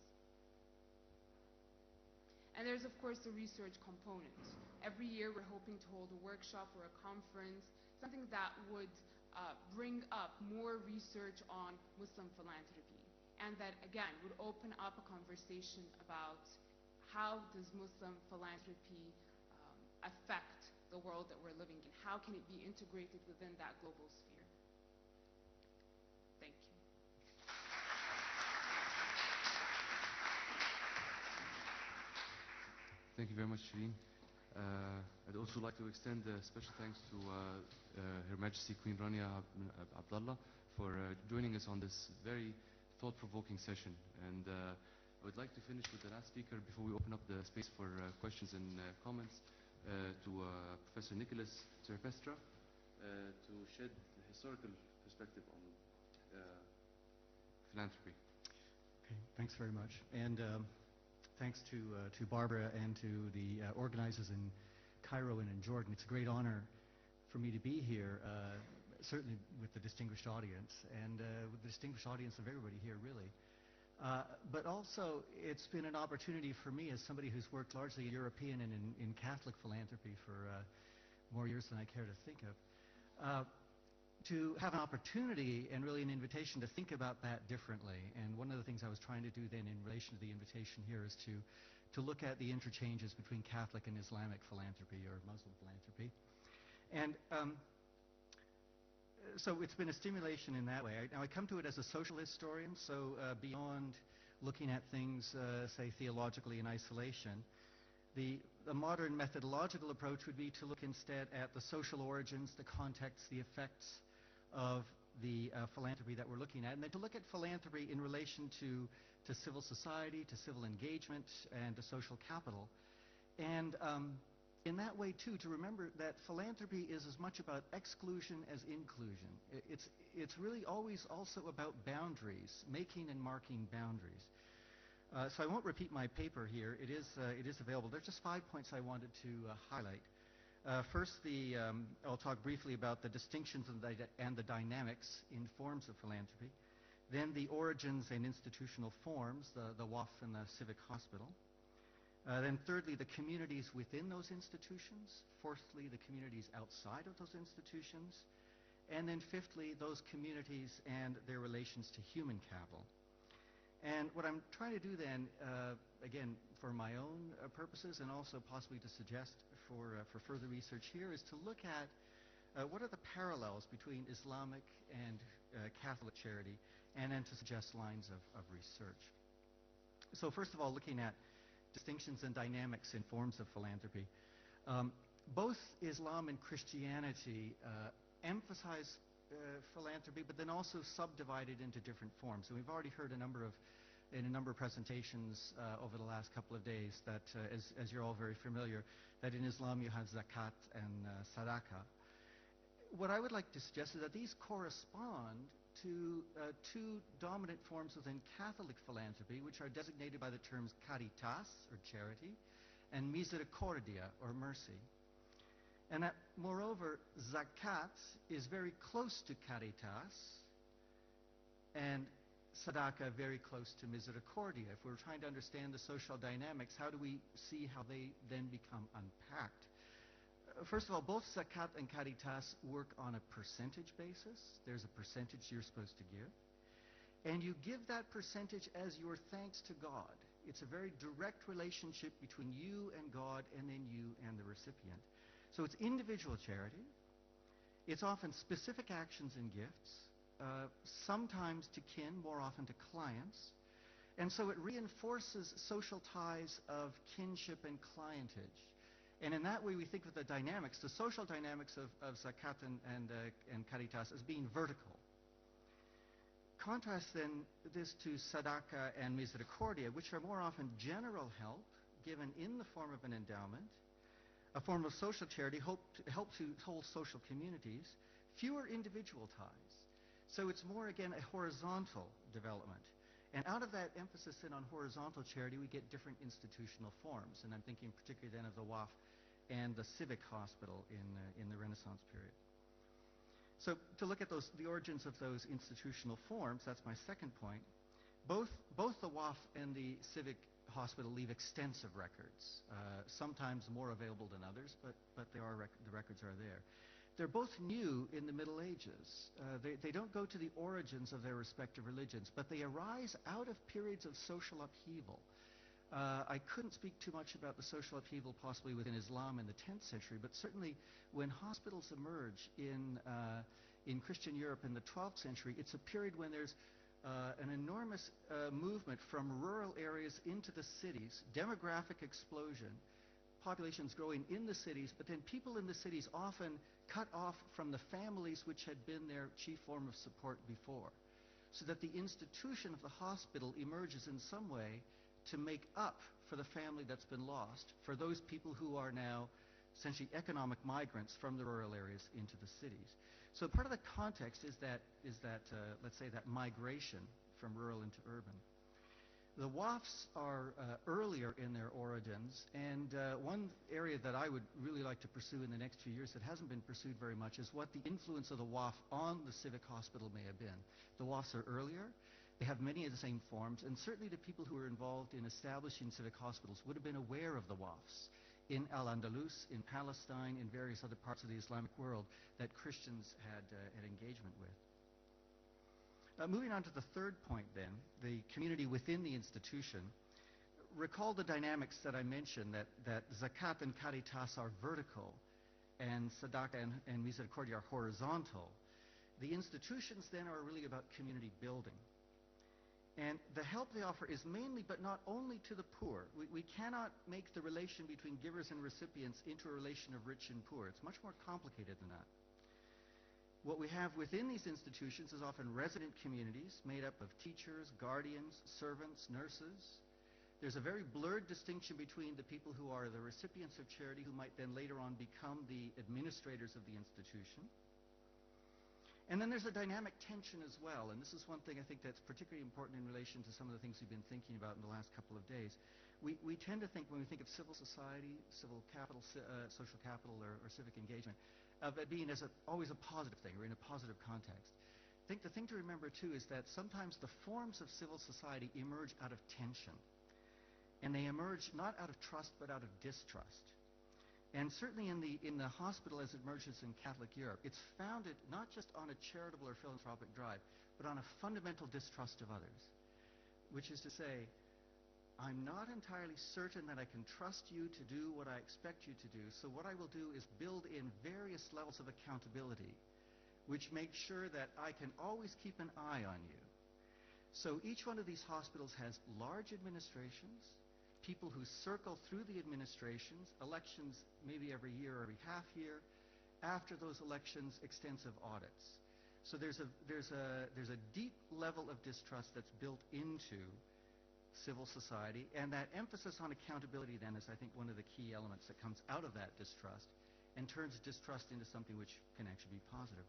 And there's, of course, the research component. Every year we're hoping to hold a workshop or a conference, something that would bring up more research on Muslim philanthropy, and that, again, would open up a conversation about how does Muslim philanthropy affect the world that we're living in? How can it be integrated within that global sphere? Thank you. Thank you very much, Sherine. I'd also like to extend a special thanks to Her Majesty Queen Rania Abdallah for joining us on this very thought-provoking session. And I would like to finish with the last speaker before we open up the space for questions and comments to Professor Nicholas Terpstra to shed the historical perspective on philanthropy. Okay, thanks very much. And thanks to Barbara and to the organizers in Cairo and in Jordan. It's a great honor for me to be here, certainly with the distinguished audience, and with the distinguished audience of everybody here, really. But also, it's been an opportunity for me, as somebody who's worked largely in European and in Catholic philanthropy for more years than I care to think of, to have an opportunity and really an invitation to think about that differently. And one of the things I was trying to do then in relation to the invitation here is to look at the interchanges between Catholic and Islamic philanthropy or Muslim philanthropy. And so it's been a stimulation in that way. Now I come to it as a social historian, so beyond looking at things, say, theologically in isolation, the modern methodological approach would be to look instead at the social origins, the context, the effects of the philanthropy that we're looking at, and then to look at philanthropy in relation to civil society, to civil engagement, and to social capital. And in that way, too, to remember that philanthropy is as much about exclusion as inclusion. It's really always also about boundaries, making and marking boundaries. So I won't repeat my paper here. It is available. There's just 5 points I wanted to highlight. First, I'll talk briefly about the distinctions and the dynamics in forms of philanthropy. Then the origins and institutional forms, the WAF and the civic hospital. Then thirdly, the communities within those institutions. Fourthly, the communities outside of those institutions. And then fifthly, those communities and their relations to human capital. And what I'm trying to do then, again, for my own purposes and also possibly to suggest for further research here, is to look at what are the parallels between Islamic and Catholic charity, and then to suggest lines of research. So first of all, looking at distinctions and dynamics in forms of philanthropy. Both Islam and Christianity emphasize philanthropy, but then also subdivide it into different forms. And we've already heard in a number of presentations over the last couple of days that, as you're all very familiar, that in Islam you have zakat and sadaqah. What I would like to suggest is that these correspond to two dominant forms within Catholic philanthropy, which are designated by the terms caritas, or charity, and misericordia, or mercy. And that, moreover, zakat is very close to caritas, and sadaqah very close to misericordia. If we're trying to understand the social dynamics, how do we see how they then become unpacked? First of all, both zakat and caritas work on a percentage basis. There's a percentage you're supposed to give. And you give that percentage as your thanks to God. It's a very direct relationship between you and God, and then you and the recipient. So it's individual charity. It's often specific actions and gifts, sometimes to kin, more often to clients. And so it reinforces social ties of kinship and clientage. And in that way, we think of the dynamics, the social dynamics of zakat and caritas as being vertical. Contrast then this to sadaqah and misericordia, which are more often general help given in the form of an endowment, a form of social charity, help to whole social communities, fewer individual ties. So it's more, again, a horizontal development. And out of that emphasis then on horizontal charity, we get different institutional forms. And I'm thinking particularly then of the WAF and the civic hospital in the Renaissance period. So to look at the origins of those institutional forms, that's my second point. Both the WAF and the civic hospital leave extensive records, sometimes more available than others, but the records are there. They're both new in the Middle Ages. They don't go to the origins of their respective religions, but they arise out of periods of social upheaval. I couldn't speak too much about the social upheaval possibly within Islam in the 10th century, but certainly when hospitals emerge in Christian Europe in the 12th century, it's a period when there's an enormous movement from rural areas into the cities, demographic explosion, populations growing in the cities, but then people in the cities often cut off from the families which had been their chief form of support before, so that the institution of the hospital emerges in some way to make up for the family that's been lost, for those people who are now essentially economic migrants from the rural areas into the cities. So part of the context is that let's say that migration from rural into urban. The WAFs are earlier in their origins, and one area that I would really like to pursue in the next few years that hasn't been pursued very much is what the influence of the WAF on the civic hospital may have been. The WAFs are earlier. They have many of the same forms, and certainly the people who were involved in establishing civic hospitals would have been aware of the WAFs in Al-Andalus, in Palestine, in various other parts of the Islamic world that Christians had engagement with. Moving on to the third point then, the community within the institution. Recall the dynamics that I mentioned, that zakat and caritas are vertical, and sadaqah and misericordia are horizontal. The institutions then are really about community building. And the help they offer is mainly, but not only, to the poor. We cannot make the relation between givers and recipients into a relation of rich and poor. It's much more complicated than that. What we have within these institutions is often resident communities made up of teachers, guardians, servants, nurses. There's a very blurred distinction between the people who are the recipients of charity, who might then later on become the administrators of the institution. And then there's a dynamic tension as well, and this is one thing I think that's particularly important in relation to some of the things we've been thinking about in the last couple of days. We tend to think, when we think of civil society, civil capital, social capital, or civic engagement, of it being as always a positive thing, or in a positive context. I think the thing to remember, too, is that sometimes the forms of civil society emerge out of tension. And they emerge not out of trust, but out of distrust. And certainly in the hospital as it emerges in Catholic Europe, it's founded not just on a charitable or philanthropic drive, but on a fundamental distrust of others. Which is to say, I'm not entirely certain that I can trust you to do what I expect you to do, so what I will do is build in various levels of accountability, which make sure that I can always keep an eye on you. So each one of these hospitals has large administrations, people who circle through the administrations, elections maybe every year or every half year. After those elections, extensive audits. So there's a deep level of distrust that's built into civil society, and that emphasis on accountability then is, I think, one of the key elements that comes out of that distrust and turns distrust into something which can actually be positive.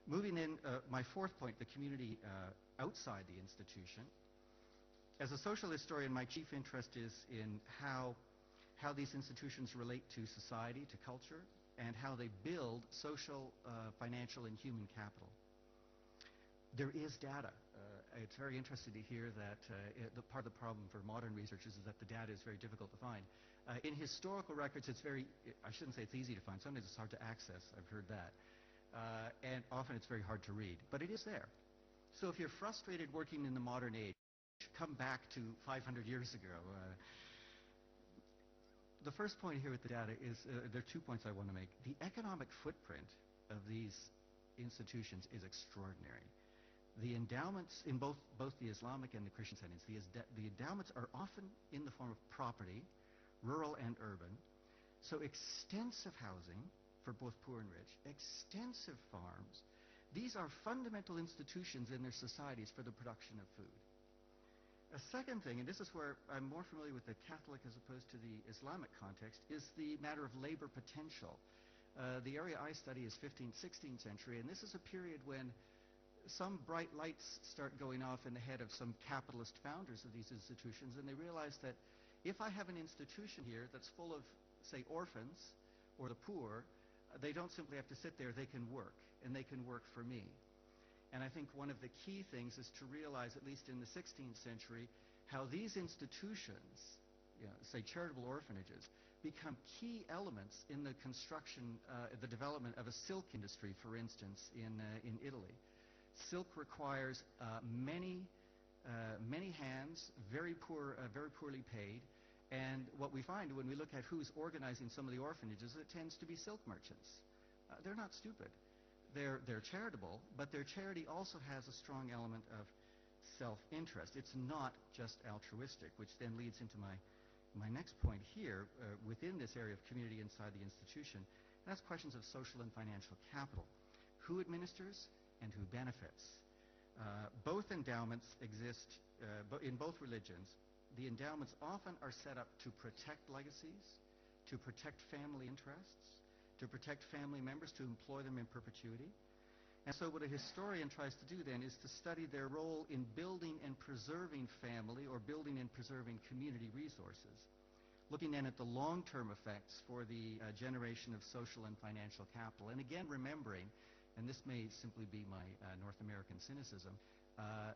Moving in, my fourth point, the community outside the institution. As a social historian, my chief interest is in how these institutions relate to society, to culture, and how they build social, financial, and human capital. There is data. It's very interesting to hear that the part of the problem for modern researchers is that the data is very difficult to find. In historical records, I shouldn't say it's easy to find. Sometimes it's hard to access. I've heard that. And often it's very hard to read. But it is there. So if you're frustrated working in the modern age, come back to 500 years ago. The first point here with the data is, there are 2 points I want to make. The economic footprint of these institutions is extraordinary. The endowments in both the Islamic and the Christian settings, the endowments are often in the form of property, rural and urban. So extensive housing for both poor and rich, extensive farms. These are fundamental institutions in their societies for the production of food. A second thing, and this is where I'm more familiar with the Catholic as opposed to the Islamic context, is the matter of labor potential. The area I study is 15th, 16th century, and this is a period when some bright lights start going off in the head of some capitalist founders of these institutions, and they realize that if I have an institution here that's full of, say, orphans or the poor, they don't simply have to sit there, they can work, and they can work for me. And I think one of the key things is to realize, at least in the 16th century, how these institutions, say charitable orphanages, become key elements in the construction, the development of a silk industry, for instance, in Italy. Silk requires many hands, very poorly paid, and what we find when we look at who's organizing some of the orphanages, it tends to be silk merchants. They're not stupid. They're charitable, but their charity also has a strong element of self-interest. It's not just altruistic, which then leads into my next point here within this area of community inside the institution. And that's questions of social and financial capital. Who administers and who benefits? Both endowments exist in both religions. The endowments often are set up to protect legacies, to protect family interests, to protect family members, to employ them in perpetuity. And so what a historian tries to do then is to study their role in building and preserving family, or building and preserving community resources, looking then at the long-term effects for the generation of social and financial capital. And again, remembering, and this may simply be my North American cynicism,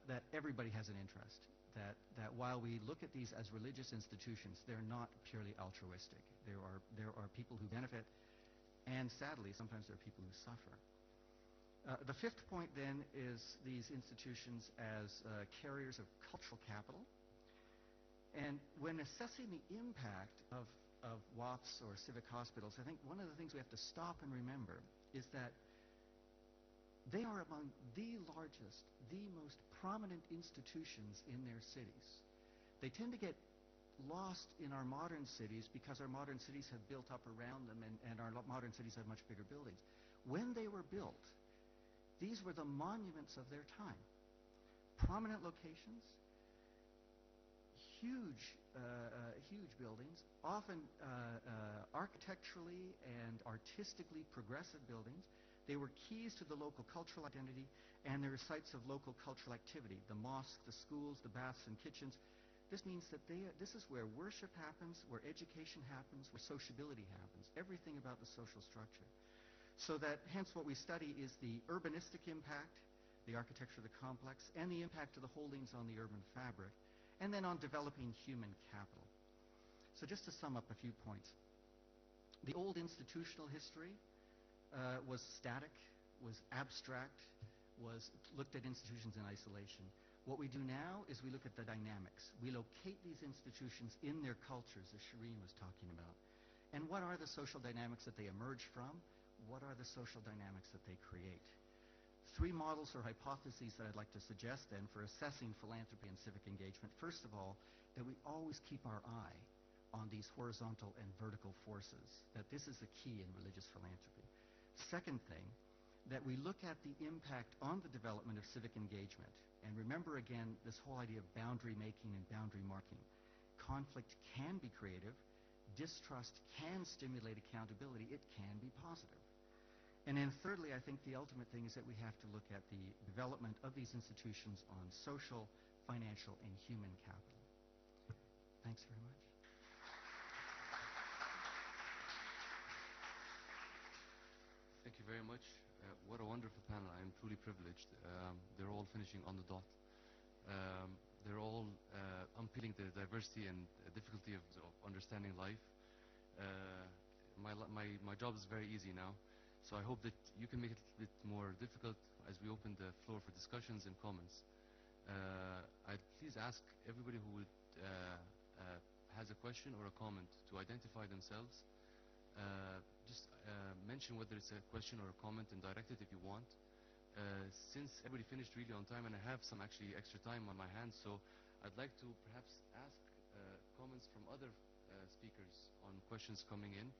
that everybody has an interest. That while we look at these as religious institutions, they're not purely altruistic. There are people who benefit, and sadly, sometimes there are people who suffer. The fifth point then is these institutions as carriers of cultural capital. And when assessing the impact of WAFs or civic hospitals, I think one of the things we have to stop and remember is that they are among the largest, the most prominent institutions in their cities. They tend to get lost in our modern cities because our modern cities have built up around them, and our modern cities have much bigger buildings. When they were built, These were the monuments of their time. Prominent locations, huge buildings, often architecturally and artistically progressive buildings. They were keys to the local cultural identity, and they were sites of local cultural activity. The mosque, the schools, the baths and kitchens. This means that this is where worship happens, where education happens, where sociability happens, everything about the social structure. So that, hence what we study is the urbanistic impact, the architecture of the complex, and the impact of the holdings on the urban fabric, and then on developing human capital. So just to sum up a few points. The old institutional history was static, was abstract, was looked at institutions in isolation. What we do now is we look at the dynamics. We locate these institutions in their cultures, as Sherine was talking about. And what are the social dynamics that they emerge from? What are the social dynamics that they create? Three models or hypotheses that I'd like to suggest then for assessing philanthropy and civic engagement. First of all, that we always keep our eye on these horizontal and vertical forces, that this is the key in religious philanthropy. Second thing, that we look at the impact on the development of civic engagement. And remember again, this whole idea of boundary making and boundary marking. Conflict can be creative. Distrust can stimulate accountability. It can be positive. And then thirdly, I think the ultimate thing is that we have to look at the development of these institutions on social, financial, and human capital. Thanks very much. Thank you very much. What a wonderful panel. I am truly privileged. They're all finishing on the dot. They're all unpeeling the diversity and difficulty of understanding life. My job is very easy now, so I hope that you can make it a bit more difficult as we open the floor for discussions and comments. I'd please ask everybody who would has a question or a comment to identify themselves. Just mention whether it's a question or a comment and direct it if you want. Since everybody finished really on time and I have some actually extra time on my hands, so I'd like to perhaps ask comments from other speakers on questions coming in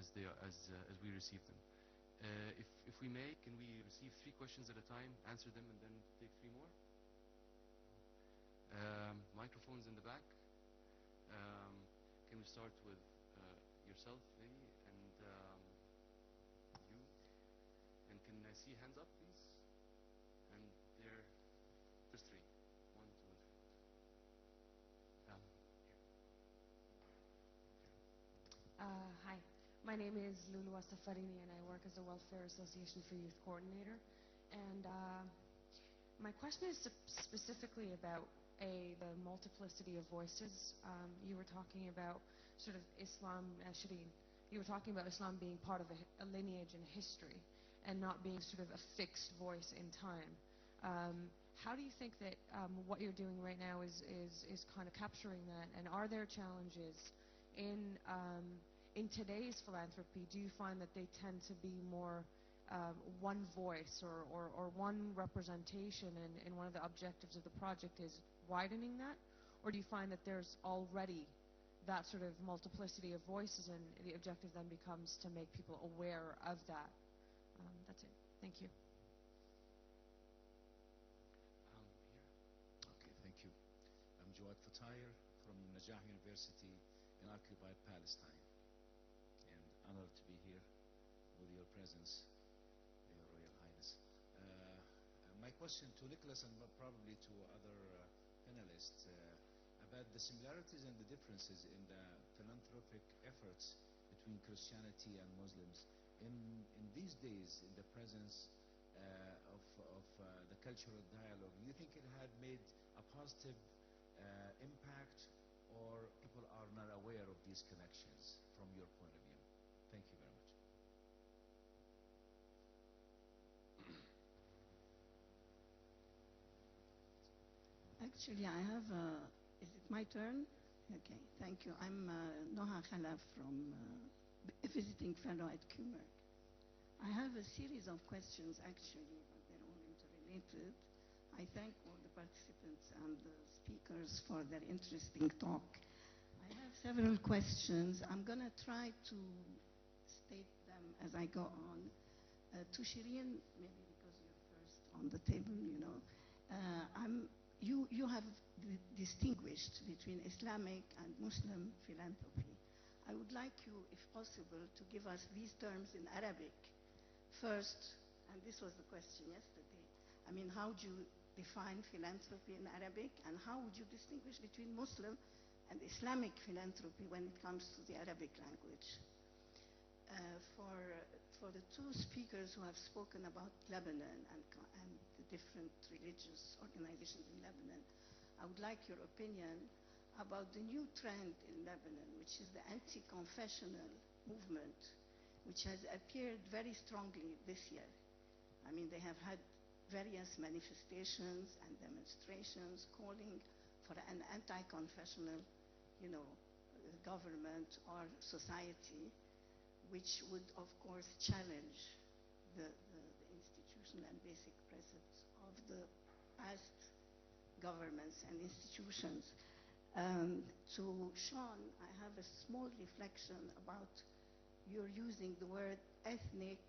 as we receive them. If we may, can we receive 3 questions at a time, answer them, and then take 3 more? Microphones in the back. Can we start with yourself, lady, and you? And can I see hands up, please? And there's 3. 1, 2, and 3. Hi, my name is Lulu Astafarini, and I work as a Welfare Association for Youth Coordinator. And my question is specifically about the multiplicity of voices. You were talking about sort of Islam, Sherine. You were talking about Islam being part of a lineage and history, and not being sort of a fixed voice in time. How do you think that what you're doing right now is kind of capturing that? And are there challenges in today's philanthropy? Do you find that they tend to be more one voice or one representation, and one of the objectives of the project is widening that? Or do you find that there's already that sort of multiplicity of voices, and the objective then becomes to make people aware of that? That's it. Thank you. Okay, thank you. I'm Jawad Fatayr from Najah University in occupied Palestine, and honored to be here with your presence, Your Royal Highness. My question to Nicholas and probably to other panelists about the similarities and the differences in the philanthropic efforts between Christianity and Muslims in these days, in the presence of the cultural dialogue. Do you think it had made a positive impact, or people are not aware of these connections from your point of view? Thank you very much. Actually, I have is it my turn? Okay, thank you. I'm Noha Khalaf from a visiting fellow at QMERC. I have a series of questions actually, but they're all interrelated. I thank all the participants and the speakers for their interesting talk. I have several questions. I'm going to try to state them as I go on. To Sherine, maybe because you're first on the table, you have distinguished between Islamic and Muslim philanthropy. I would like you, if possible, to give us these terms in Arabic first, and this was the question yesterday. I mean, how do you define philanthropy in Arabic, and how would you distinguish between Muslim and Islamic philanthropy when it comes to the Arabic language? For the two speakers who have spoken about Lebanon and the different religious organizations in Lebanon, I would like your opinion about the new trend in Lebanon, which is the anti-confessional movement, which has appeared very strongly this year. I mean, they have had various manifestations and demonstrations calling for an anti-confessional, government or society, which would, of course, challenge the institutional and basic presence of the past governments and institutions. To Shawn, I have a small reflection about your using the word ethnic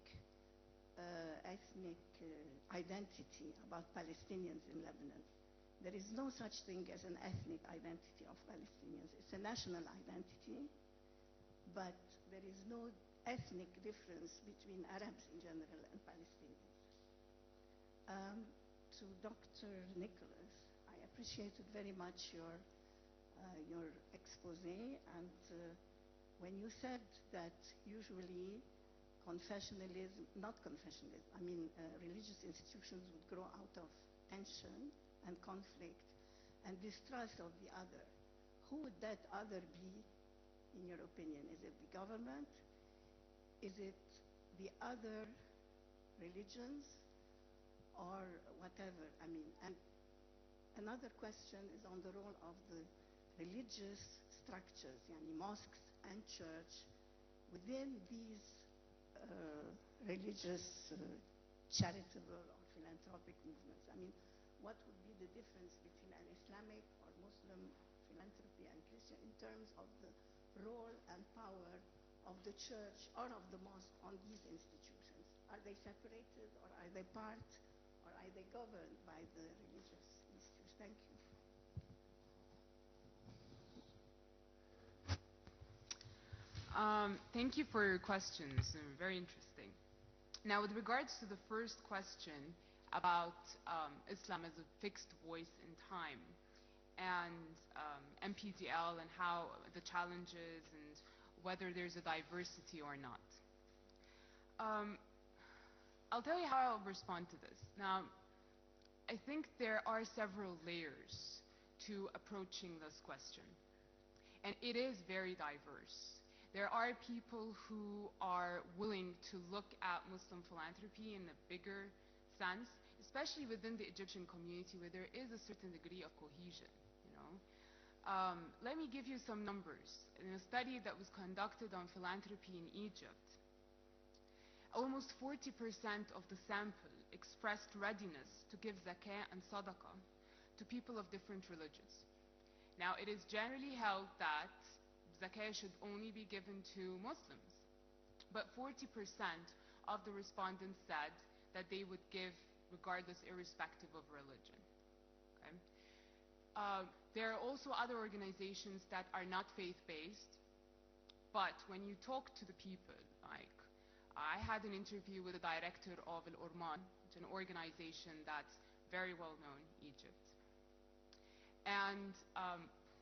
identity about Palestinians in Lebanon. There is no such thing as an ethnic identity of Palestinians. It's a national identity, but there is no ethnic difference between Arabs in general and Palestinians. To Dr. Nicholas, I appreciated very much your expose, and when you said that usually religious institutions would grow out of tension and conflict and distrust of the other. Who would that other be, in your opinion? Is it the government? Is it the other religions or whatever? I mean, and another question is on the role of the religious structures, mosques and church, within these religious, charitable or philanthropic movements. I mean, what would be the difference between an Islamic or Muslim philanthropy and Christian in terms of the role and power of the church or of the mosque on these institutions? Are they separated, or are they part, or are they governed by the religious institutions? Thank you. Thank you for your questions. They're very interesting. Now, with regards to the first question about Islam as a fixed voice in time, and MPDL and how the challenges and whether there's a diversity or not. I'll tell you how I'll respond to this. Now, I think there are several layers to approaching this question, and it is very diverse. There are people who are willing to look at Muslim philanthropy in a bigger sense, especially within the Egyptian community where there is a certain degree of cohesion. Let me give you some numbers. In a study that was conducted on philanthropy in Egypt, almost 40% of the sample expressed readiness to give zakah and sadaqah to people of different religions. Now, it is generally held that zakah should only be given to Muslims, but 40% of the respondents said that they would give regardless, irrespective of religion. Okay? There are also other organizations that are not faith-based, but when you talk to the people, like I had an interview with the director of Al-Orman, it's an organization that's very well known in Egypt. And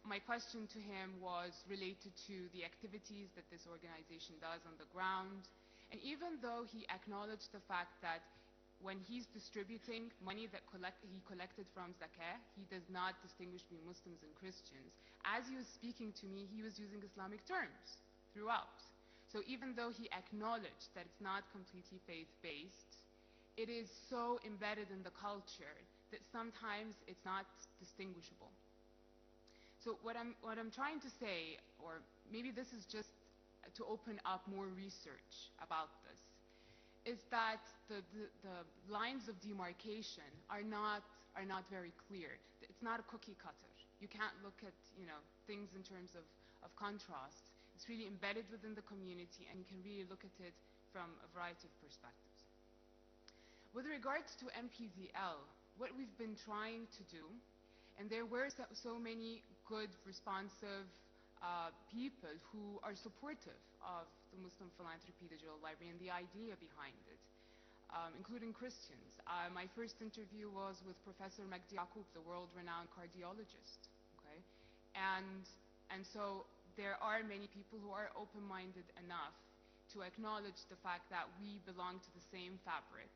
my question to him was related to the activities that this organization does on the ground. And even though he acknowledged the fact that when he's distributing money that he collected from zakah, he does not distinguish between Muslims and Christians. As he was speaking to me, he was using Islamic terms throughout. So even though he acknowledged that it's not completely faith-based, it is so embedded in the culture that sometimes it's not distinguishable. So what I'm trying to say, or maybe this is just to open up more research about this, is that the lines of demarcation are not very clear. It's not a cookie cutter. You can't look at things in terms of contrast. It's really embedded within the community, and you can really look at it from a variety of perspectives. With regards to MPDL, what we've been trying to do, and there were so many good, responsive people who are supportive of the Muslim Philanthropy Digital Library and the idea behind it, including Christians. My first interview was with Professor Magdi Yaqub, the world-renowned cardiologist. Okay? And so there are many people who are open-minded enough to acknowledge the fact that we belong to the same fabric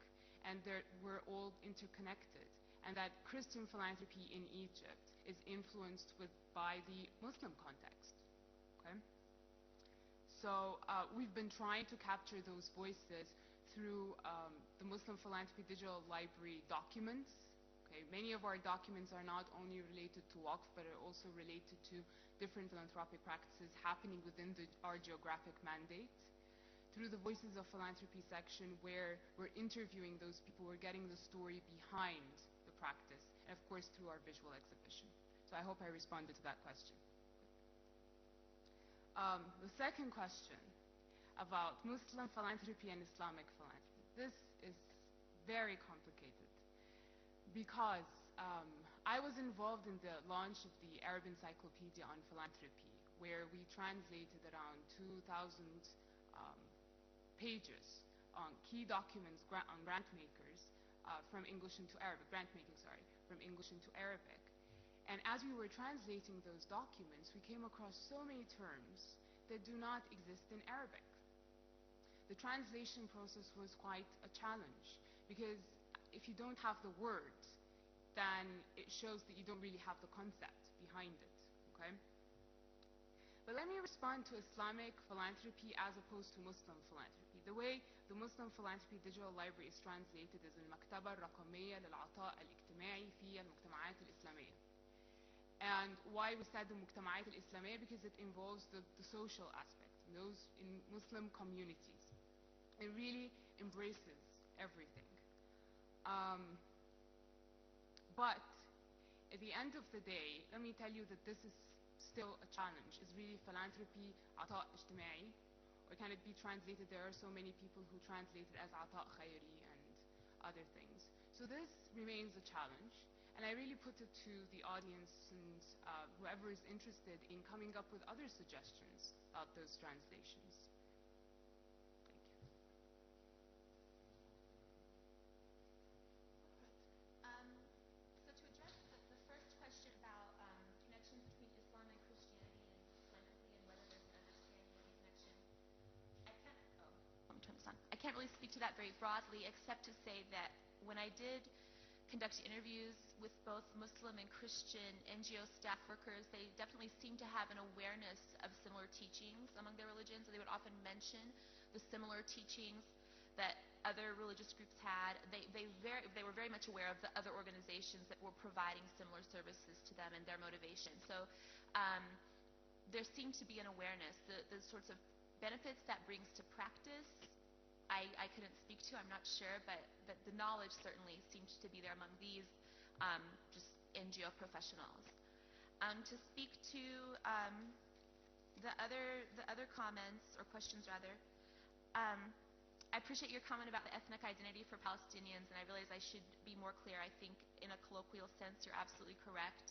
and that we're all interconnected, and that Christian philanthropy in Egypt is influenced by the Muslim context. Okay? So we've been trying to capture those voices through the Muslim Philanthropy Digital Library documents. Okay? Many of our documents are not only related to Waqf, but are also related to different philanthropic practices happening within our geographic mandate. Through the Voices of Philanthropy section, where we're interviewing those people, we're getting the story behind the practice, and of course through our visual exhibition. So I hope I responded to that question. The second question about Muslim philanthropy and Islamic philanthropy. This is very complicated because I was involved in the launch of the Arab Encyclopedia on Philanthropy, where we translated around 2,000 pages on key documents on grant makers from English into Arabic, grant making, sorry, from English into Arabic. And as we were translating those documents, we came across so many terms that do not exist in Arabic. The translation process was quite a challenge, because if you don't have the words, then it shows that you don't really have the concept behind it, okay? But let me respond to Islamic philanthropy as opposed to Muslim philanthropy. The way the Muslim Philanthropy Digital Library is translated is المكتبة الرقمية للعطاء الاجتماعي في المجتمعات الإسلامية. And why we said the المجتمعات الإسلامية? Because it involves the social aspect, those in Muslim communities. It really embraces everything. But at the end of the day, let me tell you that this is still a challenge. Is really philanthropy عطاء اجتماعي, or can it be translated? There are so many people who translate it as عطاء خيري and other things. So this remains a challenge, and I really put it to the audience and whoever is interested in coming up with other suggestions about those translations. So to address the first question about connections between Islam and Christianity and philanthropy and whether there's an understanding of the connection, let me turn this on. I can't really speak to that very broadly, except to say that when I did conduct interviews with both Muslim and Christian NGO staff workers, they definitely seem to have an awareness of similar teachings among their religions. They would often mention the similar teachings that other religious groups had. They were very much aware of the other organizations that were providing similar services to them and their motivation. So there seemed to be an awareness. The sorts of benefits that brings to practice, I couldn't speak to, I'm not sure, but the knowledge certainly seemed to be there among these just NGO professionals. To speak to the other comments, or questions rather, I appreciate your comment about the ethnic identity for Palestinians, and I realize I should be more clear. I think in a colloquial sense, you're absolutely correct.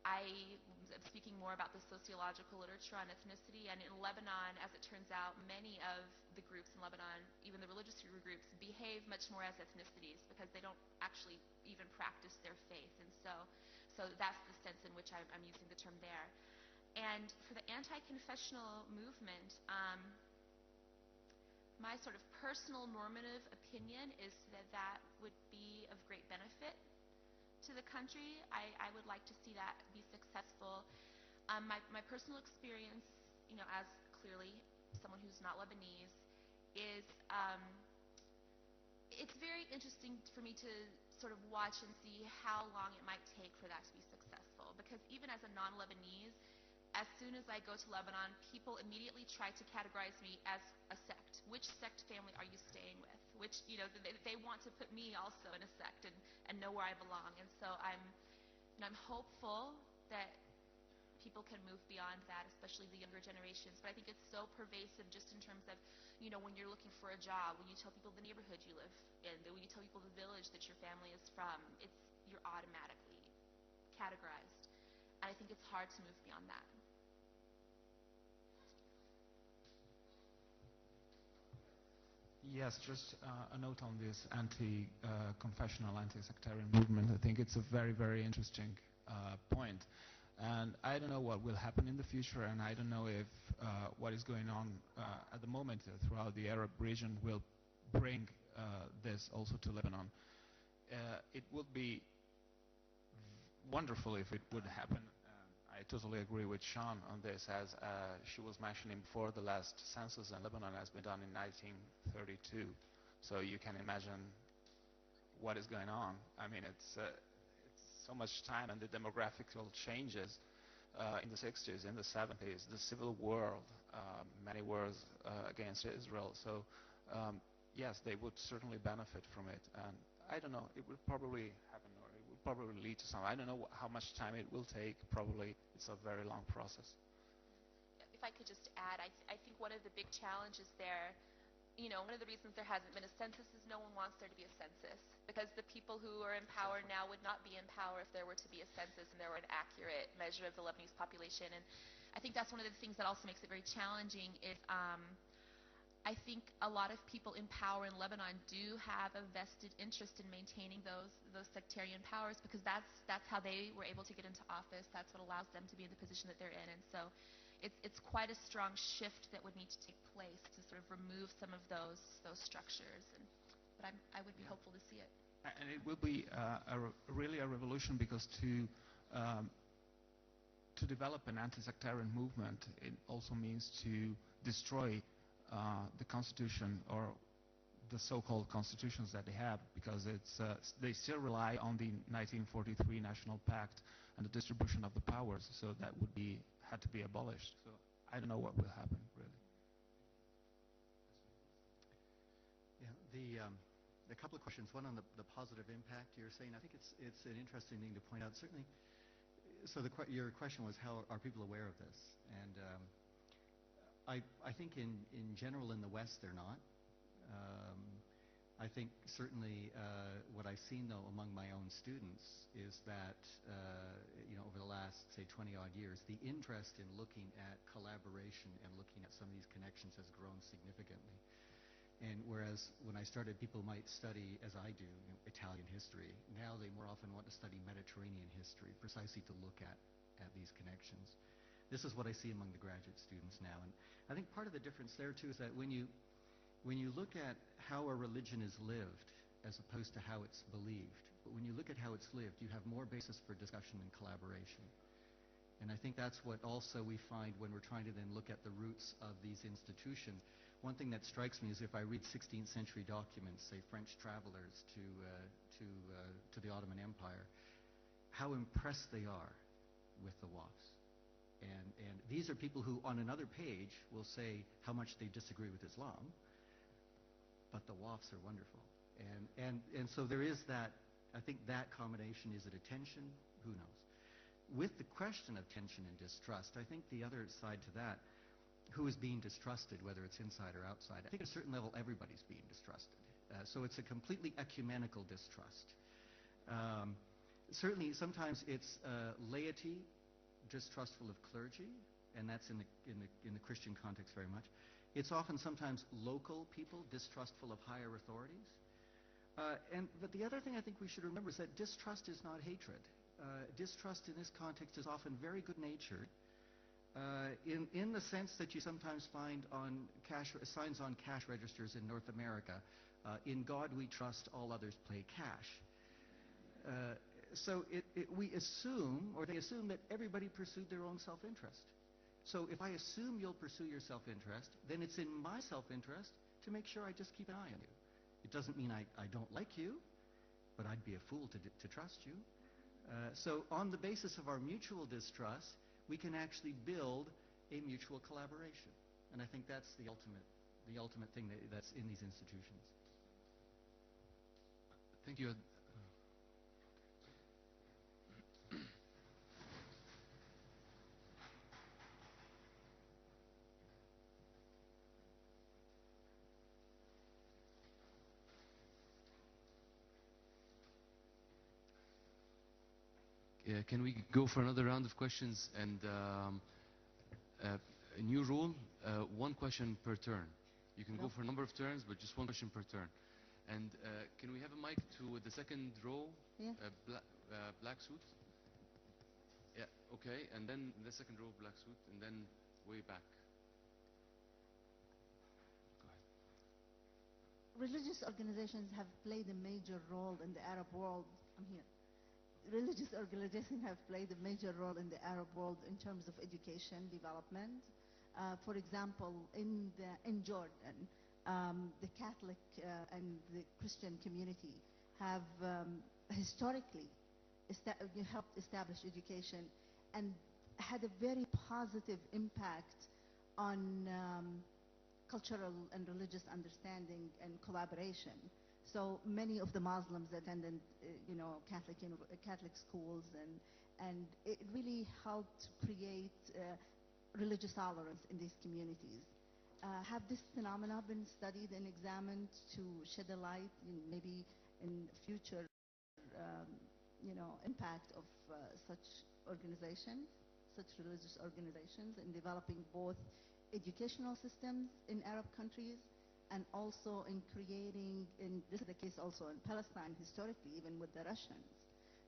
I am speaking more about the sociological literature on ethnicity, and in Lebanon, as it turns out, many of the groups in Lebanon, even the religious groups, behave much more as ethnicities because they don't actually even practice their faith, and so that's the sense in which I'm using the term there. And for the anti-confessional movement, my sort of personal normative opinion is that would be of great benefit to the country. I would like to see that be successful. My personal experience, as clearly someone who's not Lebanese, is it's very interesting for me to sort of watch and see how long it might take for that to be successful. Because even as a non-Lebanese, as soon as I go to Lebanon, people immediately try to categorize me as a sect. Which sect family are you staying with? Which, they want to put me also in a sect and know where I belong. And so I'm hopeful that people can move beyond that, especially the younger generations. But I think it's so pervasive just in terms of, when you're looking for a job, when you tell people the neighborhood you live in, when you tell people the village that your family is from, you're automatically categorized. And I think it's hard to move beyond that. Yes, just a note on this anti-confessional, anti-sectarian movement. I think it's a very, very interesting point. And I don't know what will happen in the future, and I don't know if what is going on at the moment throughout the Arab region will bring this also to Lebanon. It would be wonderful if it would happen. I totally agree with Shawn on this, as she was mentioning before. The last census in Lebanon has been done in 1932, so you can imagine what is going on. I mean, it's so much time, and the demographical changes in the 60s, in the 70s, the civil war, many wars against Israel. So yes, they would certainly benefit from it, and I don't know, it would probably happen, or it would probably lead to some. I don't know how much time it will take. Probably it's a very long process. If I could just add, I think one of the big challenges there, one of the reasons there hasn't been a census is no one wants there to be a census, because the people who are in power now would not be in power if there were to be a census and there were an accurate measure of the Lebanese population. And I think that's one of the things that also makes it very challenging is I think a lot of people in power in Lebanon do have a vested interest in maintaining those sectarian powers, because that's how they were able to get into office. That's what allows them to be in the position that they're in. And so it's quite a strong shift that would need to take place to sort of remove some of those structures. But I would be hopeful to see it. And it will be really a revolution, because to develop an anti-sectarian movement, it also means to destroy the constitution, or the so-called constitutions that they have, because they still rely on the 1943 National Pact and the distribution of the powers, so that had to be abolished. So I don't know what will happen, really. Yeah, a couple of questions. One on the positive impact you're saying. I think it's an interesting thing to point out. Certainly, so your question was, how are people aware of this? And I think in general in the West they're not. I think certainly what I've seen though among my own students is that over the last say 20 odd years, the interest in looking at collaboration and looking at some of these connections has grown significantly. And whereas when I started, people might study, as I do, Italian history, now they more often want to study Mediterranean history, precisely to look at these connections. This is what I see among the graduate students now. And I think part of the difference there too is that when you look at how a religion is lived as opposed to how it's believed, but when you look at how it's lived, you have more basis for discussion and collaboration. And I think that's what also we find when we're trying to then look at the roots of these institutions. One thing that strikes me is if I read 16th century documents, say French travelers to the Ottoman Empire, how impressed they are with the WAFs. And these are people who on another page will say how much they disagree with Islam, but the WAFs are wonderful. And so there is that, I think that combination. Is it a tension? Who knows? With the question of tension and distrust, I think the other side to that, who is being distrusted, whether it's inside or outside, I think at a certain level everybody's being distrusted. So it's a completely ecumenical distrust. Certainly sometimes it's laity distrustful of clergy, and that's in the Christian context very much. It's often sometimes local people distrustful of higher authorities. But the other thing I think we should remember is that distrust is not hatred. Distrust in this context is often very good-natured, in the sense that you sometimes find on signs on cash registers in North America, "In God we trust, all others play cash." So we assume, or they assume, that everybody pursued their own self-interest. So if I assume you'll pursue your self-interest, then it's in my self-interest to make sure I just keep an eye on you. It doesn't mean I don't like you, but I'd be a fool to trust you. So on the basis of our mutual distrust, we can actually build a mutual collaboration. And I think that's the ultimate thing that's in these institutions. Thank you. Can we go for another round of questions? And a new rule, one question per turn. You can go for a number of turns, but just one question per turn. And can we have a mic to the second row? Yeah. Black suit? Yeah, okay. And then the second row, black suit, and then way back. Go ahead. Religious organizations have played a major role in the Arab world. I'm here. Religious organizations have played a major role in the Arab world in terms of education development. For example, in Jordan, the Catholic and the Christian community have historically helped establish education and had a very positive impact on cultural and religious understanding and collaboration. So many of the Muslims attended, Catholic schools, and it really helped create religious tolerance in these communities. Have this phenomena been studied and examined to shed a light, maybe in future, impact of such organizations, such religious organizations, in developing both educational systems in Arab countries and also in creating, this is the case also in Palestine historically, even with the Russians,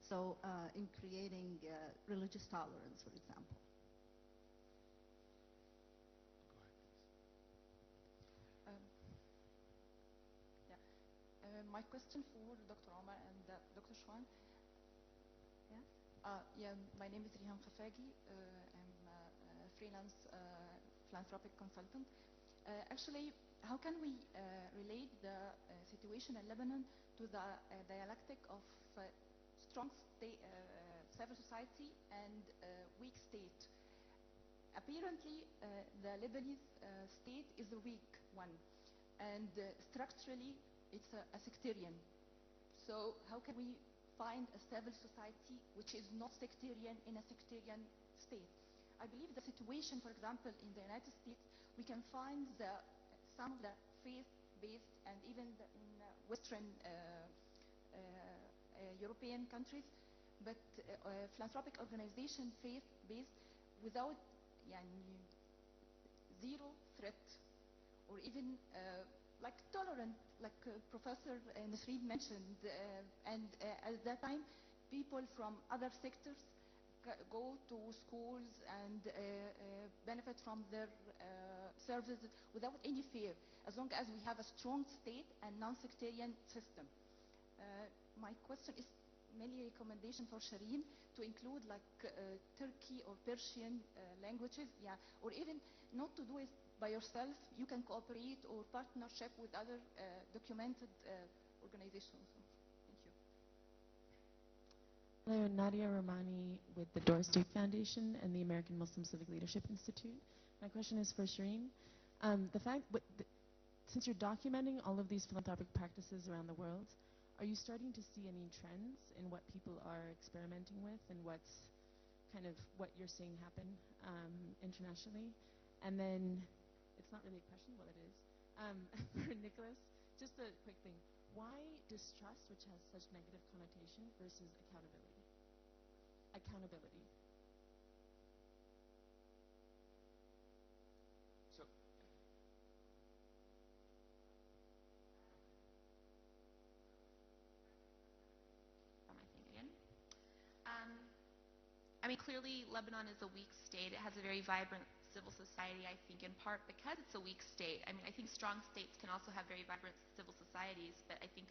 so in creating religious tolerance, for example. My question for Dr. Omar and Dr. Shawn. Yes? My name is Rihan Khafagi. I'm a freelance philanthropic consultant. Actually, how can we relate the situation in Lebanon to the dialectic of strong state, civil society and weak state? Apparently, the Lebanese state is a weak one, and structurally, it's a sectarian. So how can we find a civil society which is not sectarian in a sectarian state? I believe the situation, for example, in the United States, we can find some of the faith-based and even in Western European countries, but philanthropic organization faith-based without zero threat or even like tolerant, like Professor Nasreen mentioned, and at that time people from other sectors go to schools and benefit from their services without any fear, as long as we have a strong state and non-sectarian system. My question is mainly a recommendation for Sherine to include like Turkey or Persian languages, or even not to do it by yourself. You can cooperate or partnership with other documented organizations. Thank you. Hello, Nadia Romani with the Doris Duke Foundation and the American Muslim Civic Leadership Institute. My question is for Sherine. Since you're documenting all of these philanthropic practices around the world, are you starting to see any trends in what people are experimenting with and what's kind of what you're seeing happen internationally? And then, it's not really a question, well it is, for Nicholas, just a quick thing. Why distrust, which has such negative connotation, versus accountability? Accountability. So, I mean, clearly Lebanon is a weak state. It has a very vibrant civil society, I think, in part because it's a weak state. I mean, I think strong states can also have very vibrant civil societies, but I think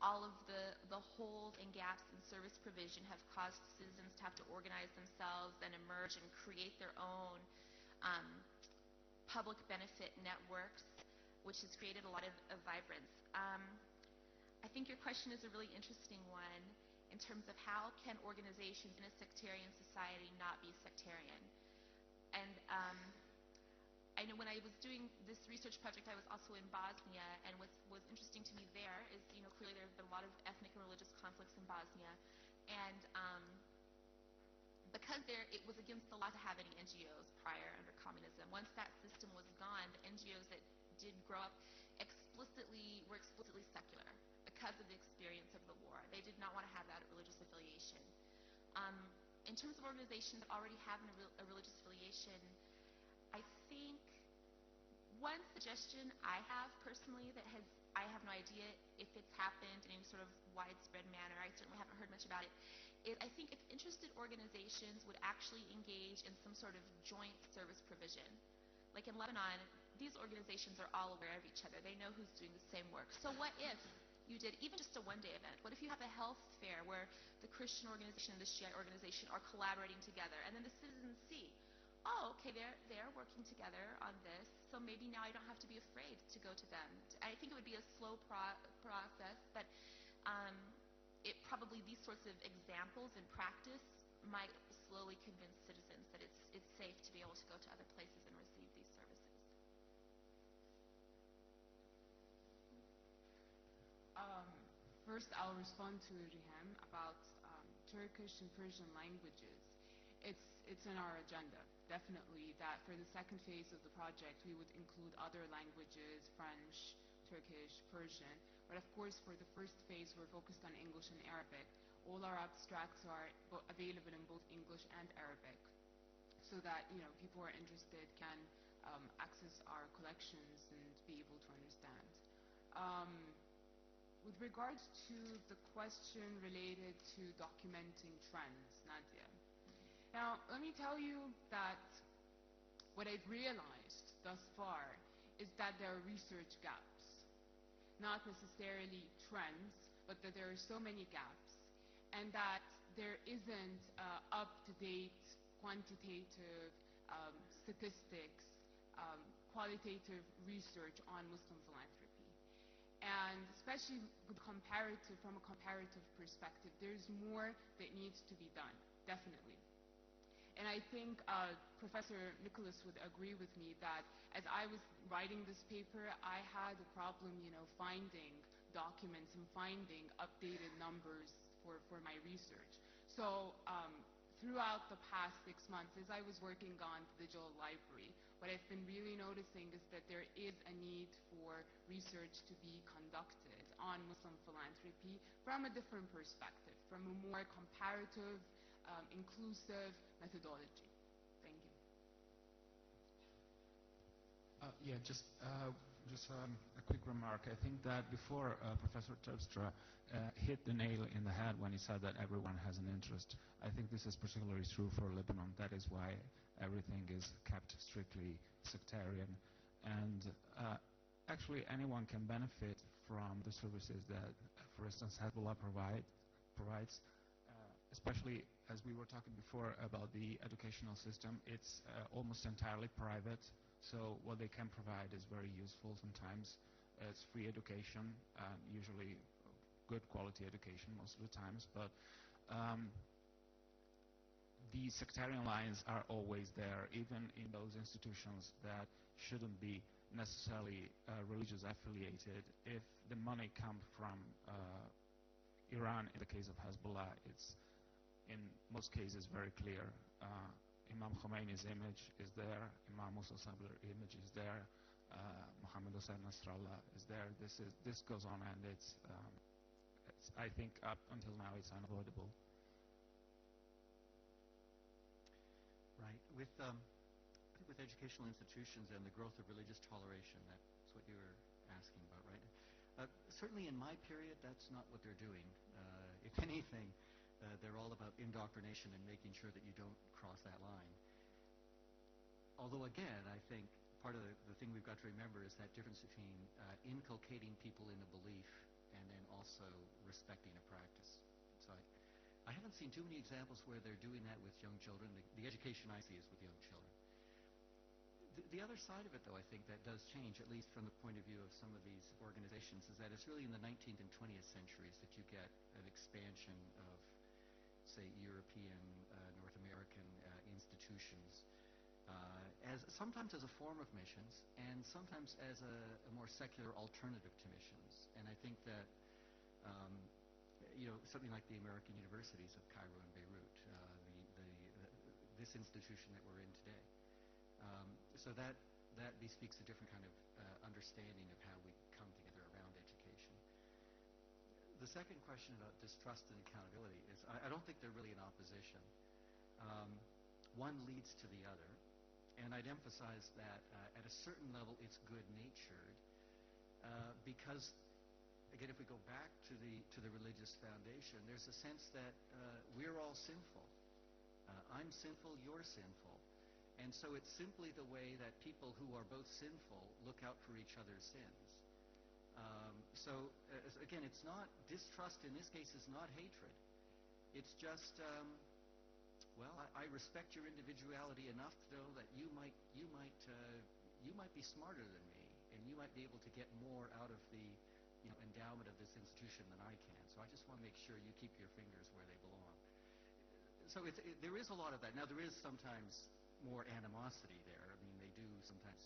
all of the holes and gaps in service provision have caused citizens to have to organize themselves and emerge and create their own public benefit networks, which has created a lot of vibrance. I think your question is a really interesting one in terms of how can organizations in a sectarian society not be sectarian. And I know when I was doing this research project, I was also in Bosnia, and what was interesting to me there is, clearly there have been a lot of ethnic and religious conflicts in Bosnia, and because it was against the law to have any NGOs prior under communism. Once that system was gone, the NGOs that did grow up were explicitly secular because of the experience of the war. They did not want to have that religious affiliation. In terms of organizations that already have a religious affiliation, I think one suggestion I have personally I have no idea if it's happened in any sort of widespread manner. I certainly haven't heard much about it. I think if interested organizations would actually engage in some sort of joint service provision. Like in Lebanon, these organizations are all aware of each other. They know who's doing the same work. So what if you did even just a one-day event? What if you have a health fair where the Christian organization and the Shiite organization are collaborating together, and then the citizens see, oh, okay, they're working together on this, so maybe now I don't have to be afraid to go to them. I think it would be a slow process, but probably these sorts of examples in practice might slowly convince citizens that it's safe to be able to go to other places and receive these services. First, I'll respond to Riham about Turkish and Persian languages. It's in our agenda, definitely, that for the second phase of the project we would include other languages, French, Turkish, Persian. But of course, for the first phase, we're focused on English and Arabic. All our abstracts are available in both English and Arabic, so that people who are interested can access our collections and be able to understand. With regards to the question related to documenting trends, Nadia. Now, let me tell you that what I've realized thus far is that there are research gaps. Not necessarily trends, but that there are so many gaps, and that there isn't up-to-date quantitative statistics, qualitative research on Muslim philanthropy. And especially from a comparative perspective, there's more that needs to be done, definitely. And I think Professor Nicholas would agree with me that as I was writing this paper, I had a problem, finding documents and finding updated numbers for my research. So throughout the past 6 months, as I was working on the digital library, what I've been really noticing is that there is a need for research to be conducted on Muslim philanthropy from a different perspective, from a more comparative, inclusive methodology. Thank you. Yeah, just a quick remark. I think that before Professor Terpstra hit the nail in the head when he said that everyone has an interest. I think this is particularly true for Lebanon. That is why everything is kept strictly sectarian. And actually anyone can benefit from the services that, for instance, Hezbollah provides, especially as we were talking before about the educational system. It's almost entirely private. So what they can provide is very useful sometimes. It's free education, usually good quality education most of the times, but the sectarian lines are always there, even in those institutions that shouldn't be necessarily religious affiliated. If the money comes from Iran, in the case of Hezbollah, it's in most cases very clear. Imam Khomeini's image is there, Imam Musa Sabr's image is there, Mohammed Hossein Nasrallah is there. This goes on, and it's I think up until now it's unavoidable. Right. With educational institutions and the growth of religious toleration, that's what you were asking about, right? Certainly in my period, that's not what they're doing. If anything, they're all about indoctrination and making sure that you don't cross that line. Although again, I think part of the thing we've got to remember is that difference between inculcating people in a belief and then also respecting a practice. So I haven't seen too many examples where they're doing that with young children. The education I see is with young children. The other side of it, though, I think that does change, at least from the point of view of some of these organizations, is that it's really in the 19th and 20th centuries that you get an expansion of, say, European, North American institutions, sometimes as a form of missions, and sometimes as a more secular alternative to missions. And I think that something like the American universities of Cairo and Beirut, this institution that we're in today. So that bespeaks a different kind of understanding of how we come together around education. the second question about distrust and accountability is, I don't think they're really in opposition. One leads to the other, and I'd emphasize that at a certain level it's good-natured, because, again, if we go back to the religious foundation, there's a sense that we're all sinful. I'm sinful, you're sinful. And so it's simply the way that people who are both sinful look out for each other's sins. Again, it's not distrust in this case is not hatred. It's just, I respect your individuality enough to know that you might be smarter than me, and you might be able to get more out of the endowment of this institution than I can. So I just want to make sure you keep your fingers where they belong. So there is a lot of that. Now, there is sometimes more animosity there. I mean, they do sometimes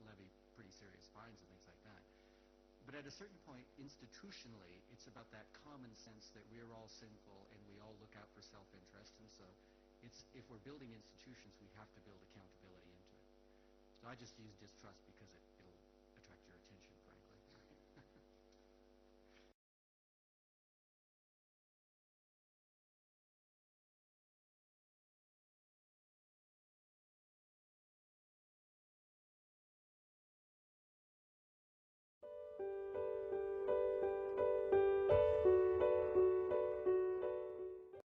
levy pretty serious fines and things like that. But at a certain point, institutionally, it's about that common sense that we're all sinful and we all look out for self-interest. And so if we're building institutions, we have to build accountability into it. So I just use distrust because it